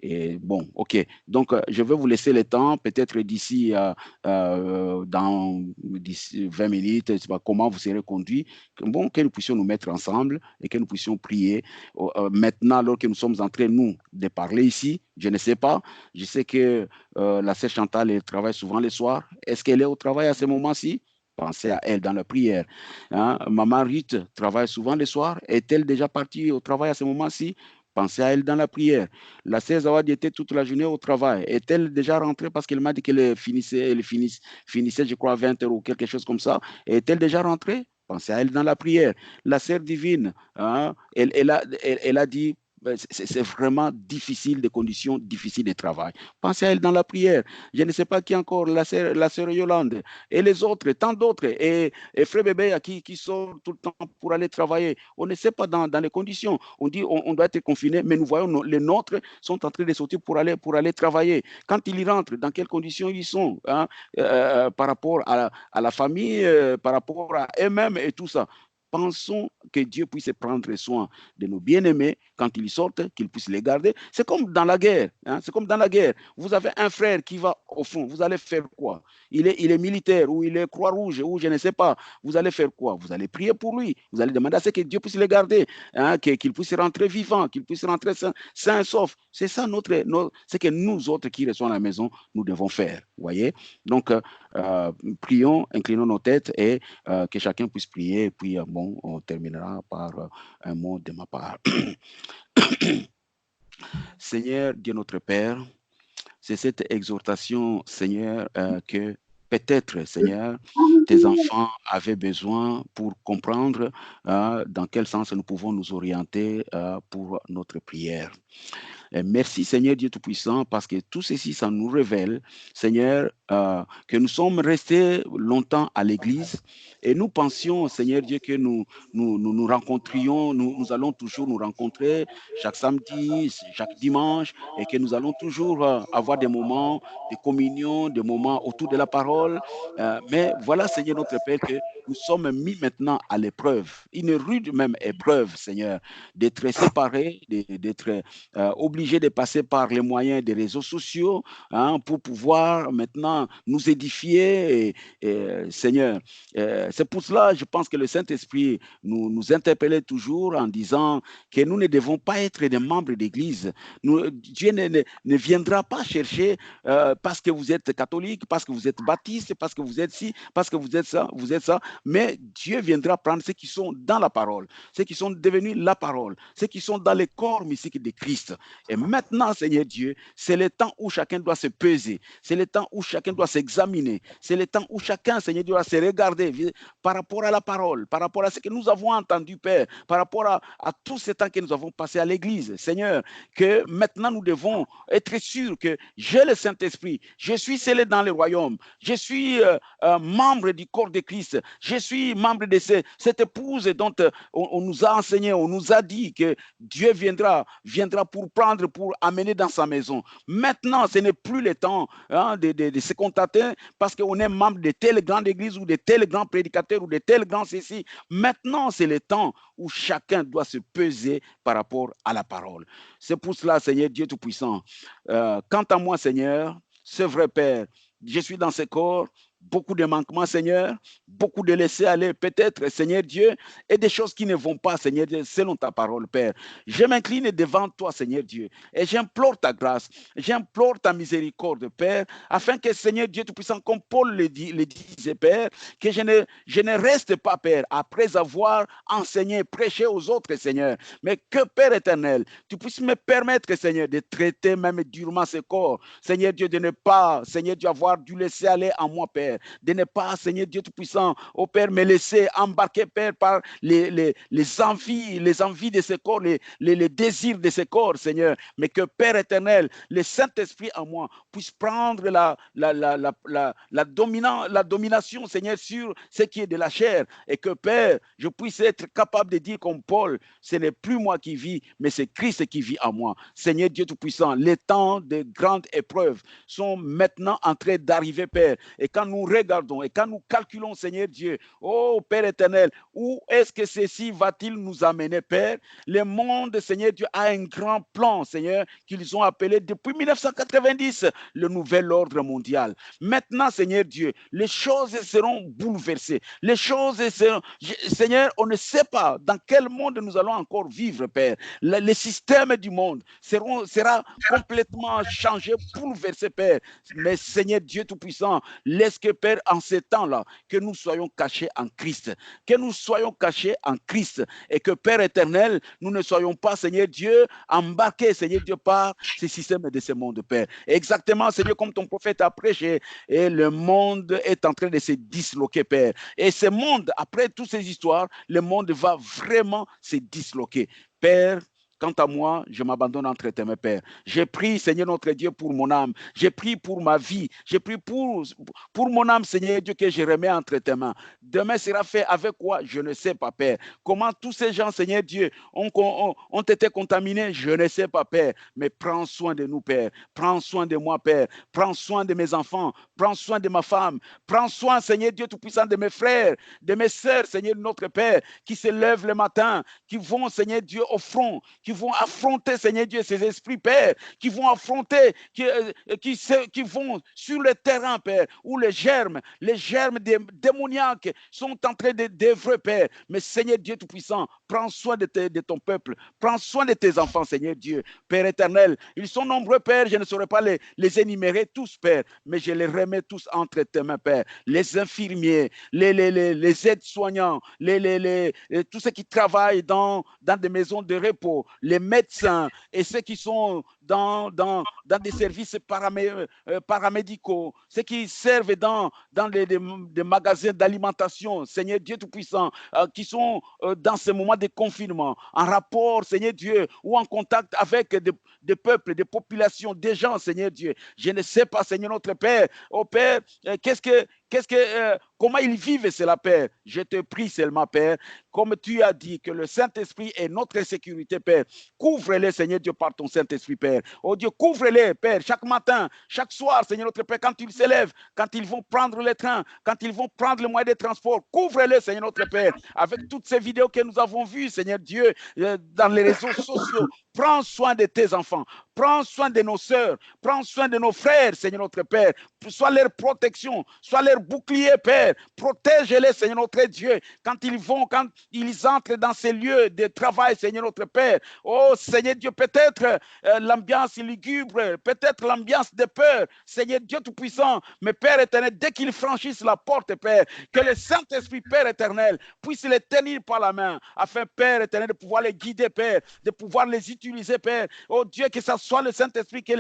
Et bon, ok. Donc, je vais vous laisser le temps, peut-être d'ici 20 minutes, je sais pas comment vous serez conduits, bon, que nous puissions nous mettre ensemble et que nous puissions prier. Maintenant, alors que nous sommes en train, nous, de parler ici, je ne sais pas, je sais que la sœur Chantal, elle travaille souvent les soirs. Est-ce qu'elle est au travail à ce moment-ci? Pensez à elle dans la prière. Maman Ruth travaille souvent le soir. Est-elle déjà partie au travail à ce moment-ci? Pensez à elle dans la prière. La sœur Zawadi était toute la journée au travail. Est-elle déjà rentrée parce qu'elle m'a dit qu'elle finissait, je crois, à 20 heures ou quelque chose comme ça. Est-elle déjà rentrée? Pensez à elle dans la prière. La sœur divine, elle a dit c'est vraiment difficile, des conditions difficiles de travail. Pensez à elle dans la prière. Je ne sais pas qui encore, la sœur Yolande, et les autres, tant d'autres, et Frère Bébé qui sort tout le temps pour aller travailler. On ne sait pas dans les conditions. On dit on doit être confiné, mais nous voyons les nôtres sont en train de sortir pour aller travailler. Quand ils rentrent, dans quelles conditions ils sont par rapport à la famille, par rapport à eux-mêmes et tout ça. Pensons que Dieu puisse prendre soin de nos bien-aimés quand ils sortent, qu'il puisse les garder. C'est comme dans la guerre. C'est comme dans la guerre. Vous avez un frère qui va au fond. Vous allez faire quoi? Il est militaire ou il est Croix-Rouge ou je ne sais pas. Vous allez faire quoi? Vous allez prier pour lui. Vous allez demander à ce que Dieu puisse les garder, qu'il puisse rentrer vivant, qu'il puisse rentrer sain et sauf. C'est ça ce que nous autres qui restons à la maison, nous devons faire. Vous voyez? Donc, prions, inclinons nos têtes et que chacun puisse prier. Et puis, bon, on terminera par un mot de ma part. Seigneur, Dieu notre Père, c'est cette exhortation, Seigneur, que peut-être, Seigneur, tes enfants avaient besoin pour comprendre dans quel sens nous pouvons nous orienter pour notre prière. Merci Seigneur Dieu Tout-Puissant parce que tout ceci, ça nous révèle, Seigneur, que nous sommes restés longtemps à l'église et nous pensions, Seigneur Dieu, que nous rencontrions, nous allons toujours nous rencontrer chaque samedi, chaque dimanche et que nous allons toujours avoir des moments de communion, des moments autour de la parole. Mais voilà, Seigneur notre Père, que nous sommes mis maintenant à l'épreuve, une rude même épreuve, Seigneur, d'être séparés, d'être obligés de passer par les moyens des réseaux sociaux pour pouvoir maintenant nous édifier. Seigneur, c'est pour cela, je pense que le Saint-Esprit nous interpellait toujours en disant que nous ne devons pas être des membres d'Église. Dieu ne viendra pas chercher parce que vous êtes catholique, parce que vous êtes baptiste, parce que vous êtes ci, parce que vous êtes ça. Mais Dieu viendra prendre ceux qui sont dans la parole, ceux qui sont devenus la parole, ceux qui sont dans les corps mystiques de Christ. Et maintenant, Seigneur Dieu, c'est le temps où chacun doit se peser. C'est le temps où chacun doit s'examiner. C'est le temps où chacun, Seigneur Dieu, doit se regarder par rapport à la parole, par rapport à ce que nous avons entendu, Père, par rapport à tout ce temps que nous avons passé à l'église. Seigneur, que maintenant nous devons être sûrs que j'ai le Saint-Esprit, je suis scellé dans le royaume, je suis membre du corps de Christ, je suis membre de cette épouse dont on nous a enseigné, on nous a dit que Dieu viendra pour prendre, pour amener dans sa maison. Maintenant, ce n'est plus le temps de se contenter parce qu'on est membre de telle grande église ou de tel grand prédicateur ou de tel grand ceci. Maintenant, c'est le temps où chacun doit se peser par rapport à la parole. C'est pour cela, Seigneur Dieu Tout-Puissant, quant à moi, Seigneur, c'est vrai, Père, je suis dans ce corps, beaucoup de manquements, Seigneur, beaucoup de laisser aller, peut-être, Seigneur Dieu, et des choses qui ne vont pas, Seigneur Dieu, selon ta parole, Père. Je m'incline devant toi, Seigneur Dieu, et j'implore ta grâce, j'implore ta miséricorde, Père, afin que, Seigneur Dieu Tout-Puissant, comme Paul le disait, Père, que je ne reste pas, Père, après avoir enseigné, prêché aux autres, Seigneur, mais que, Père éternel, tu puisses me permettre, Seigneur, de traiter même durement ce corps, Seigneur Dieu, de ne pas, Seigneur Dieu, avoir dû laisser aller en moi, Père, de ne pas, Seigneur Dieu Tout-Puissant, oh Père, me laisser embarquer, Père, par les envies de ce corps, les désirs de ce corps, Seigneur, mais que, Père éternel, le Saint-Esprit en moi puisse prendre la domination, Seigneur, sur ce qui est de la chair, et que, Père, je puisse être capable de dire comme Paul, ce n'est plus moi qui vis, mais c'est Christ qui vit en moi. Seigneur Dieu Tout-Puissant, les temps de grandes épreuves sont maintenant en train d'arriver, Père, et quand nous regardons et quand nous calculons, Seigneur Dieu, oh Père éternel, où est-ce que ceci va-t-il nous amener, Père? Le monde, Seigneur Dieu, a un grand plan, Seigneur, qu'ils ont appelé depuis 1990 le nouvel ordre mondial. Maintenant, Seigneur Dieu, les choses seront bouleversées. Les choses seront... Seigneur, on ne sait pas dans quel monde nous allons encore vivre, Père. Le système du monde sera complètement changé, bouleversé, Père. Mais Seigneur Dieu Tout-Puissant, laisse que, Père, en ces temps-là, que nous soyons cachés en Christ. Que nous soyons cachés en Christ. Et que, Père éternel, nous ne soyons pas, Seigneur Dieu, embarqués, Seigneur Dieu, par ces systèmes de ce monde, Père. Exactement, Seigneur, comme ton prophète a prêché, et le monde est en train de se disloquer, Père. Et ce monde, après toutes ces histoires, le monde va vraiment se disloquer. Père, quant à moi, je m'abandonne entre tes mains, Père. J'ai pris, Seigneur notre Dieu, pour mon âme. J'ai pris pour ma vie. J'ai pris pour mon âme, Seigneur Dieu, que je remets entre tes mains. Demain sera fait avec quoi? Je ne sais pas, Père. Comment tous ces gens, Seigneur Dieu, ont été contaminés? Je ne sais pas, Père. Mais prends soin de nous, Père. Prends soin de moi, Père. Prends soin de mes enfants. Prends soin de ma femme. Prends soin, Seigneur Dieu Tout-Puissant, de mes frères, de mes sœurs, Seigneur notre Père, qui se lèvent le matin, qui vont, Seigneur Dieu, au front, qui vont affronter, Seigneur Dieu, ces esprits, Père, qui vont affronter, qui vont sur le terrain, Père, où les germes démoniaques sont en train d'œuvrer, Père. Mais Seigneur Dieu Tout-Puissant, prends soin de ton peuple, prends soin de tes enfants, Seigneur Dieu, Père éternel. Ils sont nombreux, Père, je ne saurais pas les énumérer tous, Père, mais je les remets tous entre tes mains, Père. Les infirmiers, les aides-soignants, tous ceux qui travaillent dans des maisons de repos, les médecins et ceux qui sont dans des services paramédicaux, ceux qui servent dans des magasins d'alimentation, Seigneur Dieu Tout-Puissant, qui sont dans ce moment de confinement, en rapport, Seigneur Dieu, ou en contact avec des peuples, des populations, des gens, Seigneur Dieu. Je ne sais pas, Seigneur notre Père, oh Père, comment ils vivent cela, Père. Je te prie seulement, Père, comme tu as dit que le Saint-Esprit est notre sécurité, Père. Couvre-les, Seigneur Dieu, par ton Saint-Esprit, Père. Oh Dieu, couvre-les, Père, chaque matin, chaque soir, Seigneur notre Père, quand ils se lèvent, quand ils vont prendre le train, quand ils vont prendre le moyen de transport, couvre-les, Seigneur notre Père, avec toutes ces vidéos que nous avons vues, Seigneur Dieu, dans les réseaux sociaux. Prends soin de tes enfants. Prends soin de nos sœurs, prends soin de nos frères, Seigneur notre Père. Sois leur protection, sois leur bouclier, Père. Protège-les, Seigneur notre Dieu, quand ils entrent dans ces lieux de travail, Seigneur notre Père. Oh, Seigneur Dieu, peut-être l'ambiance lugubre, peut-être l'ambiance de peur, Seigneur Dieu Tout-Puissant. Mais Père éternel, dès qu'ils franchissent la porte, Père, que le Saint-Esprit, Père éternel, puisse les tenir par la main, afin, Père éternel, de pouvoir les guider, Père, de pouvoir les utiliser, Père. Oh Dieu, que ce soit le Saint-Esprit qui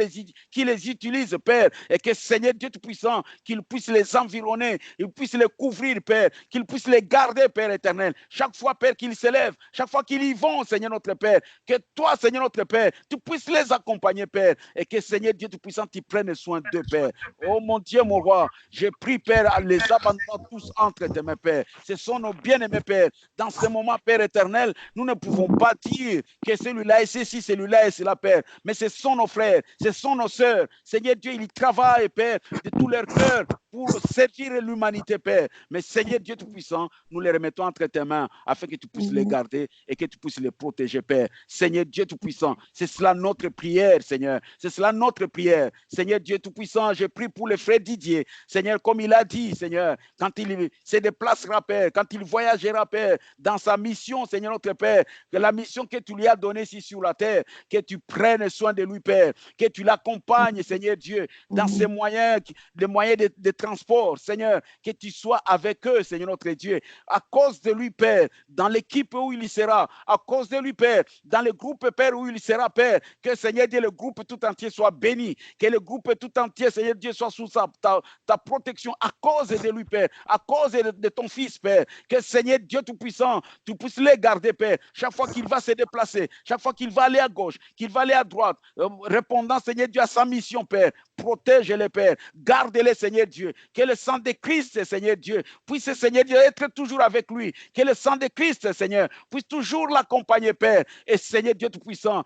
les utilise, Père, et que Seigneur Dieu Tout-Puissant, qu'il puisse les environner, il puisse les couvrir, Père, qu'il puisse les garder, Père éternel. Chaque fois, Père, qu'ils s'élèvent, chaque fois qu'ils y vont, Seigneur notre Père, que toi, Seigneur notre Père, tu puisses les accompagner, Père, et que Seigneur Dieu Tout-Puissant, tu prennes soin d'eux, Père. Oh mon Dieu, mon roi, je prie, Père, à les abandonner tous entre tes mains, Père. Ce sont nos bien-aimés, Père. Dans ce moment, Père éternel, nous ne pouvons pas dire que celui-là est ceci, celui-là est cela, Père. Mais ce sont nos frères, ce sont nos sœurs. Seigneur Dieu, ils travaillent, Père, de tout leur cœur pour servir l'humanité, Père. Mais Seigneur Dieu Tout-Puissant, nous les remettons entre tes mains afin que tu puisses les garder et que tu puisses les protéger, Père. Seigneur Dieu Tout-Puissant, c'est cela notre prière, Seigneur. C'est cela notre prière. Seigneur Dieu Tout-Puissant, je prie pour le frère Didier. Seigneur, comme il a dit, Seigneur, quand il se déplacera, Père, quand il voyagera, Père, dans sa mission, Seigneur notre Père, que la mission que tu lui as donnée ici sur la terre, que tu prennes soin de lui, Père, que tu l'accompagnes, Seigneur Dieu, dans ses moyens, les moyens de transport, Seigneur, que tu sois avec eux, Seigneur notre Dieu, à cause de lui, Père, dans l'équipe où il sera, à cause de lui, Père, dans le groupe, Père, où il sera, Père, que, Seigneur Dieu, le groupe tout entier soit béni, que le groupe tout entier, Seigneur Dieu, soit sous ta protection, à cause de lui, Père, à cause de ton Fils, Père, que, Seigneur Dieu Tout-Puissant, tu puisses les garder, Père, chaque fois qu'il va se déplacer, chaque fois qu'il va aller à gauche, qu'il va aller à droite, répondant, Seigneur Dieu, à sa mission, Père, protège-les, Père, garde-les, Seigneur Dieu, que le sang de Christ, Seigneur Dieu, puisse, Seigneur Dieu, être toujours avec lui, que le sang de Christ, Seigneur, puisse toujours l'accompagner, Père, et Seigneur Dieu Tout-Puissant,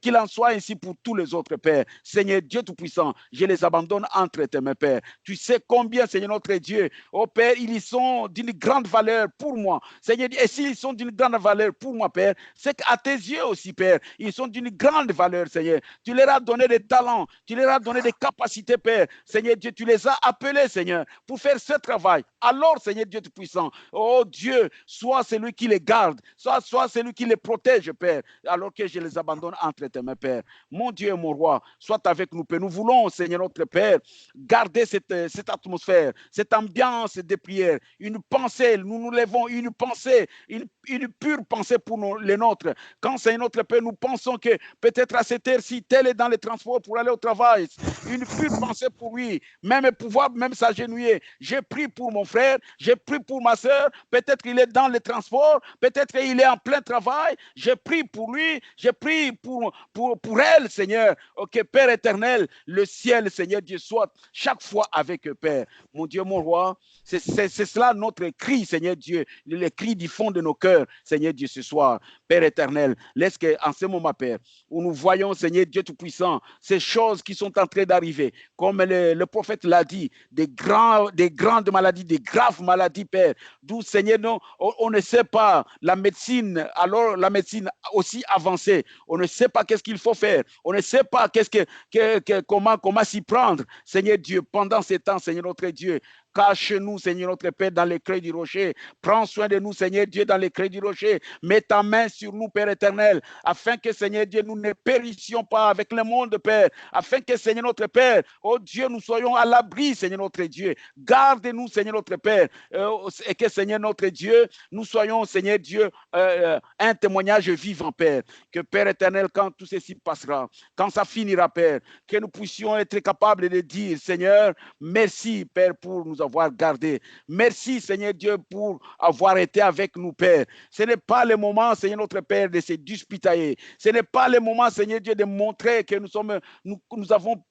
qu'il en soit ainsi pour tous les autres, Père. Seigneur Dieu Tout-Puissant, je les abandonne entre tes mains, Père. Tu sais combien, Seigneur notre Dieu, oh Père, ils sont d'une grande valeur pour moi, Seigneur, et s'ils sont d'une grande valeur pour moi, Père, c'est qu'à tes yeux aussi, Père, ils sont d'une grande valeur, Seigneur. Tu leur as donné des talents, tu leur as donné des capacités, Père. Seigneur Dieu, tu les as appelés, Seigneur, pour faire ce travail. Alors, Seigneur Dieu Tout-Puissant, oh Dieu, sois celui qui les garde, sois celui qui les protège, Père, alors que je les abandonne entre tes mains, Père. Mon Dieu, mon roi, sois avec nous, Père. Nous voulons, Seigneur notre Père, garder cette atmosphère, cette ambiance de prière, une pensée, nous lèvons une pensée, une pure pensée pour les nôtres. Quand, Seigneur notre Père, nous pensons que peut-être à cette heure-ci, tel est dans les transports pour aller au travail, une pure pensée pour lui, même pouvoir même s'agenouiller. J'ai prié pour mon frère, j'ai prié pour ma soeur, peut-être il est dans les transports, peut-être il est en plein travail, j'ai prié pour lui, j'ai prié pour elle, Seigneur. Ok, Père éternel, le ciel, Seigneur Dieu, soit chaque fois avec eux, Père. Mon Dieu, mon roi, c'est cela notre cri, Seigneur Dieu, le cri du fond de nos cœurs, Seigneur Dieu, ce soir. Père éternel, laisse qu'en ce moment, Père, où nous voyons, Seigneur Dieu Tout-Puissant, ces choses qui sont en train d'arriver, comme le prophète l'a dit, des grandes maladies, des graves maladies, Père, d'où, Seigneur, non, on ne sait pas la médecine, alors la médecine aussi avancée, on ne sait pas qu'est-ce qu'il faut faire, on ne sait pas comment s'y prendre, Seigneur Dieu, pendant ces temps, Seigneur notre Dieu. Cache-nous, Seigneur notre Père, dans les creux du rocher. Prends soin de nous, Seigneur Dieu, dans les creux du rocher. Mets ta main sur nous, Père éternel, afin que, Seigneur Dieu, nous ne périssions pas avec le monde, Père. Afin que, Seigneur notre Père, oh Dieu, nous soyons à l'abri, Seigneur notre Dieu. Garde-nous, Seigneur notre Père, et que, Seigneur notre Dieu, nous soyons, Seigneur Dieu, un témoignage vivant, Père. Que, Père éternel, quand tout ceci passera, quand ça finira, Père, que nous puissions être capables de dire, Seigneur, merci, Père, pour nous avoir gardés. Merci, Seigneur Dieu, pour avoir été avec nous, Père. Ce n'est pas le moment, Seigneur notre Père, de se disputailler. Ce n'est pas le moment, Seigneur Dieu, de montrer que nous avons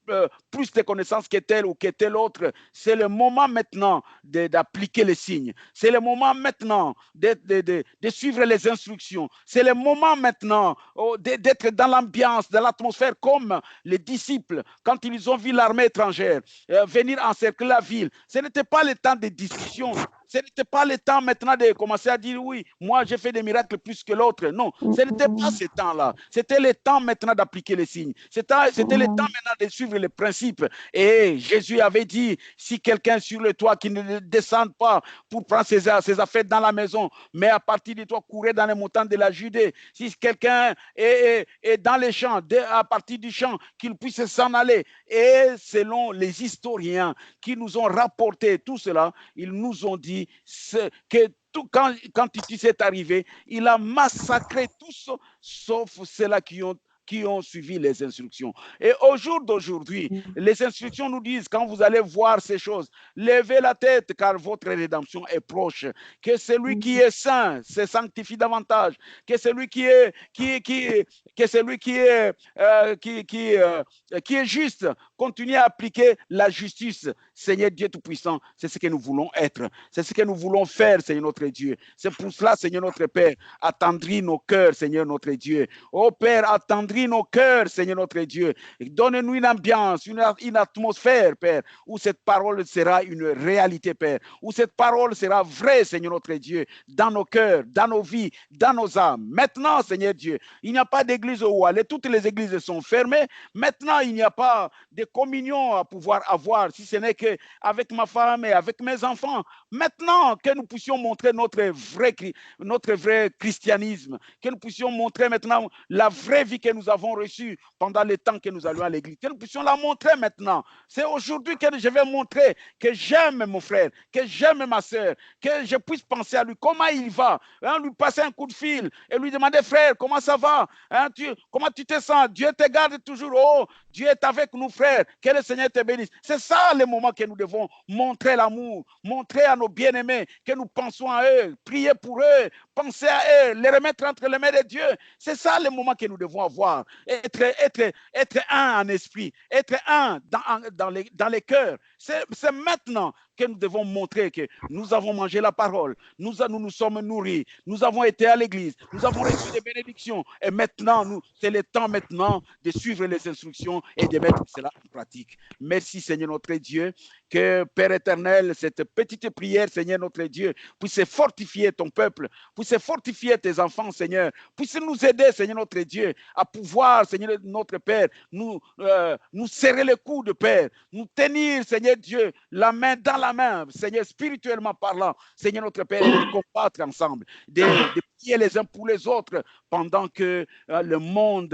plus de connaissances que tel ou que tel autre. C'est le moment maintenant d'appliquer les signes. C'est le moment maintenant de suivre les instructions. C'est le moment maintenant d'être dans l'ambiance, dans l'atmosphère comme les disciples, quand ils ont vu l'armée étrangère venir encercler la ville. Ce n'était pas le temps de discussion. Ce n'était pas le temps maintenant de commencer à dire oui, moi j'ai fait des miracles plus que l'autre. Non, ce n'était pas ce temps-là. C'était le temps maintenant d'appliquer les signes. C'était le temps maintenant de suivre les principes. Et Jésus avait dit, si quelqu'un sur le toit qui ne descende pas pour prendre ses affaires dans la maison, mais à partir de toi, courir dans les montagnes de la Judée. Si quelqu'un est dans les champs, à partir du champ, qu'il puisse s'en aller. Et selon les historiens qui nous ont rapporté tout cela, ils nous ont dit que tout, quand Titus est arrivé, il a massacré tous, sauf ceux-là qui ont suivi les instructions. Et au jour d'aujourd'hui, les instructions nous disent, quand vous allez voir ces choses, levez la tête car votre rédemption est proche. Que celui qui est saint se sanctifie davantage. Que celui qui est juste continue à appliquer la justice. Seigneur Dieu Tout-Puissant, c'est ce que nous voulons être. C'est ce que nous voulons faire, Seigneur notre Dieu. C'est pour cela, Seigneur notre Père, attendris nos cœurs, Seigneur notre Dieu. Oh Père, attendris nos cœurs, Seigneur notre Dieu. Donne-nous une ambiance, une atmosphère, Père, où cette parole sera une réalité, Père. Où cette parole sera vraie, Seigneur notre Dieu, dans nos cœurs, dans nos vies, dans nos âmes. Maintenant, Seigneur Dieu, il n'y a pas d'église où aller. Toutes les églises sont fermées. Maintenant, il n'y a pas de communion à pouvoir avoir, si ce n'est qu'avec ma femme et avec mes enfants. Maintenant, que nous puissions montrer notre vrai christianisme, que nous puissions montrer maintenant la vraie vie que nous avons reçue pendant le temps que nous allions à l'église, que nous puissions la montrer maintenant. C'est aujourd'hui que je vais montrer que j'aime mon frère, que j'aime ma soeur, que je puisse penser à lui, comment il va, hein, lui passer un coup de fil et lui demander, frère, comment ça va, hein, comment tu te sens, Dieu te garde toujours, oh, Dieu est avec nous, frère, que le Seigneur te bénisse. C'est ça le moment que nous devons montrer l'amour, montrer à nos bien-aimés que nous pensons à eux, prier pour eux, penser à eux, les remettre entre les mains de Dieu. C'est ça le moment que nous devons avoir. Être un en esprit, être un dans les cœurs. C'est maintenant que nous devons montrer que nous avons mangé la parole, nous nous sommes nourris, nous avons été à l'église, nous avons reçu des bénédictions. Et maintenant, c'est le temps maintenant de suivre les instructions et de mettre cela en pratique. Merci Seigneur notre Dieu, que Père éternel, cette petite prière, Seigneur notre Dieu, puisse fortifier ton peuple, puisse fortifier tes enfants, Seigneur, puisse nous aider, Seigneur notre Dieu, à pouvoir, Seigneur notre Père, nous serrer les coudes, Père, nous tenir, Seigneur Dieu, la main dans la main, Seigneur, spirituellement parlant, Seigneur notre Père, et de combattre ensemble, de prier les uns pour les autres, pendant que le monde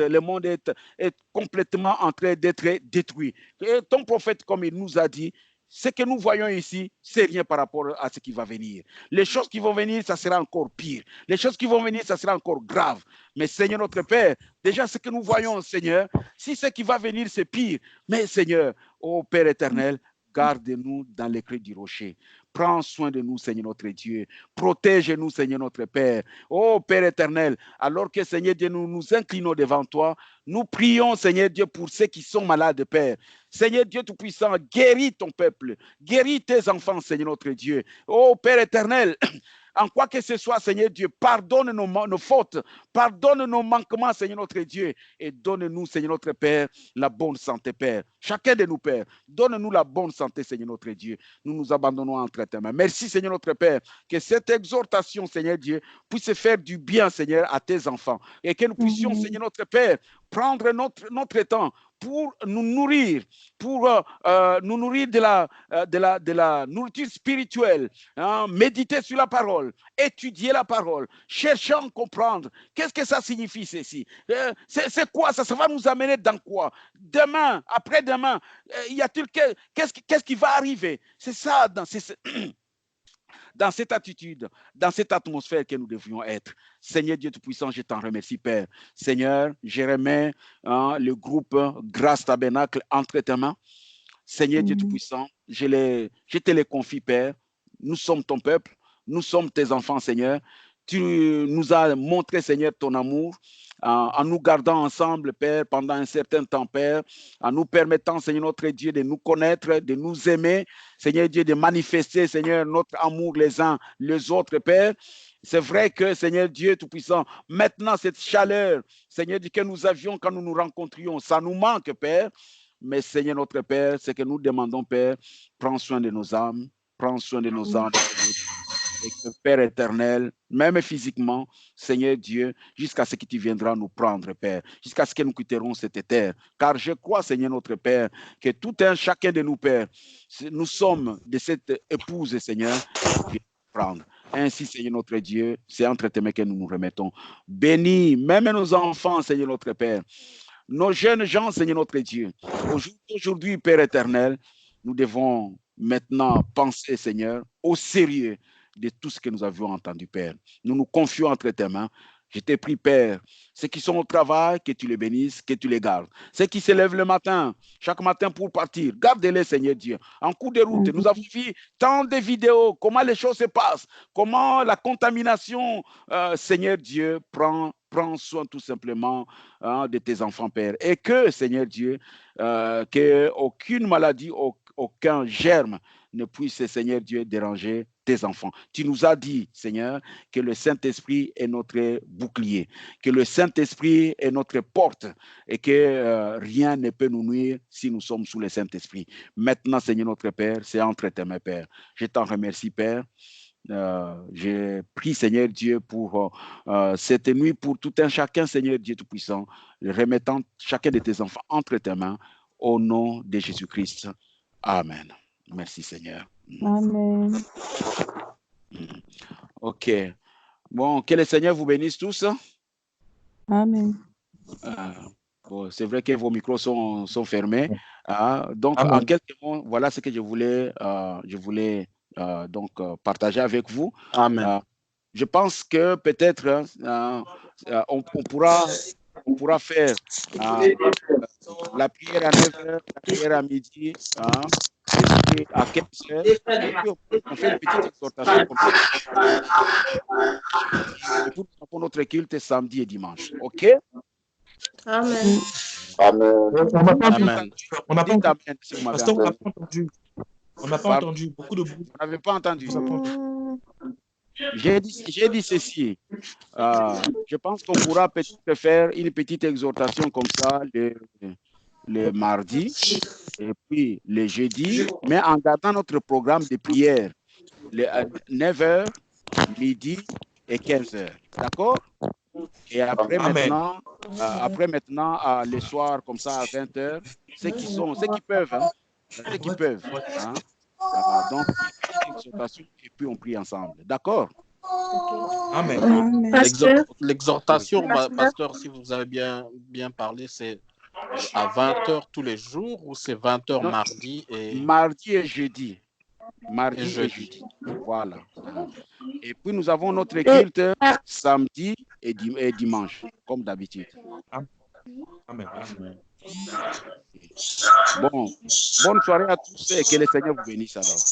est complètement en train d'être détruit. Et ton prophète, comme il nous a dit, ce que nous voyons ici, c'est rien par rapport à ce qui va venir. Les choses qui vont venir, ça sera encore pire. Les choses qui vont venir, ça sera encore grave. Mais Seigneur notre Père, déjà ce que nous voyons, Seigneur, si ce qui va venir, c'est pire. Mais Seigneur, ô Père éternel, garde-nous dans les creux du rocher. Prends soin de nous, Seigneur notre Dieu. Protège-nous, Seigneur notre Père. Ô Père éternel, alors que, Seigneur Dieu, nous nous inclinons devant toi, nous prions, Seigneur Dieu, pour ceux qui sont malades, Père. Seigneur Dieu Tout-Puissant, guéris ton peuple. Guéris tes enfants, Seigneur notre Dieu. Ô Père éternel, en quoi que ce soit, Seigneur Dieu, pardonne nos fautes, pardonne nos manquements, Seigneur notre Dieu, et donne-nous, Seigneur notre Père, la bonne santé, Père. Chacun de nous, Père, donne-nous la bonne santé, Seigneur notre Dieu. Nous nous abandonnons entre tes mains. Merci, Seigneur notre Père, que cette exhortation, Seigneur Dieu, puisse faire du bien, Seigneur, à tes enfants, et que nous puissions, Seigneur notre Père, prendre notre temps pour nous nourrir, nous nourrir de la nourriture spirituelle, hein, méditer sur la parole, étudier la parole, chercher à comprendre. Qu'est-ce que ça signifie, ceci? C'est quoi ça? Ça va nous amener dans quoi? Demain, après-demain, y a-t-il qu'est-ce qui va arriver? C'est ça, dans cette attitude, dans cette atmosphère que nous devions être. Seigneur Dieu Tout-Puissant, je t'en remercie, Père. Seigneur, je remets le groupe Grâce Tabernacle entre tes mains. Seigneur Dieu Tout-Puissant, je te les confie, Père. Nous sommes ton peuple, nous sommes tes enfants, Seigneur. Tu nous as montré, Seigneur, ton amour en nous gardant ensemble, Père, pendant un certain temps, Père, en nous permettant, Seigneur notre Dieu, de nous connaître, de nous aimer, Seigneur Dieu, de manifester, Seigneur, notre amour les uns les autres, Père. C'est vrai que, Seigneur Dieu Tout-Puissant, maintenant, cette chaleur, Seigneur Dieu, que nous avions quand nous nous rencontrions, ça nous manque, Père. Mais, Seigneur notre Père, ce que nous demandons, Père, prends soin de nos âmes, prends soin de nos âmes. Et que, Père éternel, même physiquement, Seigneur Dieu, jusqu'à ce que tu viendras nous prendre, Père, jusqu'à ce que nous quitterons cette terre. Car je crois, Seigneur notre Père, que tout un chacun de nous, Père, nous sommes de cette épouse, Seigneur, qui vient nous prendre. Ainsi, Seigneur notre Dieu, c'est entre tes mains que nous nous remettons. Bénis même nos enfants, Seigneur notre Père. Nos jeunes gens, Seigneur notre Dieu. Aujourd'hui, Père éternel, nous devons maintenant penser, Seigneur, au sérieux de tout ce que nous avions entendu, Père. Nous nous confions entre tes mains. Je t'ai pris, Père, ceux qui sont au travail, que tu les bénisses, que tu les gardes. Ceux qui se lèvent le matin, chaque matin pour partir, garde-les, Seigneur Dieu. En cours de route, nous avons vu tant de vidéos, comment les choses se passent, comment la contamination, Seigneur Dieu, prend soin tout simplement de tes enfants, Père. Et que, Seigneur Dieu, qu'aucune maladie, aucun germe ne puisse, Seigneur Dieu, déranger tes enfants. Tu nous as dit, Seigneur, que le Saint-Esprit est notre bouclier, que le Saint-Esprit est notre porte et que rien ne peut nous nuire si nous sommes sous le Saint-Esprit. Maintenant, Seigneur notre Père, c'est entre tes mains, Père. Je t'en remercie, Père. J'ai prié, Seigneur Dieu, pour cette nuit, pour tout un chacun, Seigneur Dieu Tout-Puissant, remettant chacun de tes enfants entre tes mains, au nom de Jésus-Christ. Amen. Merci, Seigneur. Amen. OK. Bon, que le Seigneur vous bénisse tous. Amen. Bon, c'est vrai que vos micros sont fermés. Donc, en quelques mots, voilà ce que je voulais partager avec vous. Amen. Je pense que peut-être on pourra faire la prière à 9h, la prière à midi, et puis à 15h. Et puis on fait une petite exhortation comme ça. Et puis pour notre culte samedi et dimanche. OK? Amen. Amen. On n'a pas entendu. Si vous m'avez entendu. On n'a pas entendu. Beaucoup de bruit. Vous n'avez pas entendu. J'ai dit ceci. Je pense qu'on pourra peut-être faire une petite exhortation comme ça le mardi et puis le jeudi, mais en gardant notre programme de prière, 9h, midi et 15h. D'accord? Et après maintenant, le soir, comme ça, à 20h, ceux qui peuvent, donc, une exhortation et puis on prie ensemble. D'accord? Amen. L'exhortation, pasteur, si vous avez bien parlé, c'est à 20h tous les jours ou c'est 20h mardi et... Mardi et jeudi. Mardi et jeudi. Voilà. Et puis nous avons notre culte samedi et dimanche, comme d'habitude. Amen. Bon, bonne soirée à tous et que le Seigneur vous bénisse alors.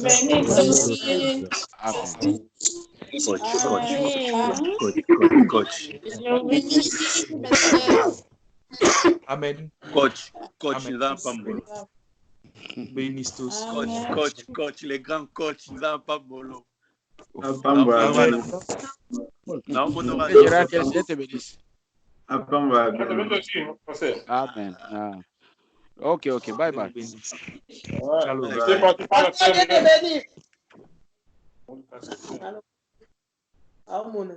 Amen. Coach. Amen. Coach, Nzampambolo. Bénisse tous. Coach, les grands coachs Nzampambolo. Gérard, que le Seigneur te bénisse. Amen. Ok, bye bye. Amen.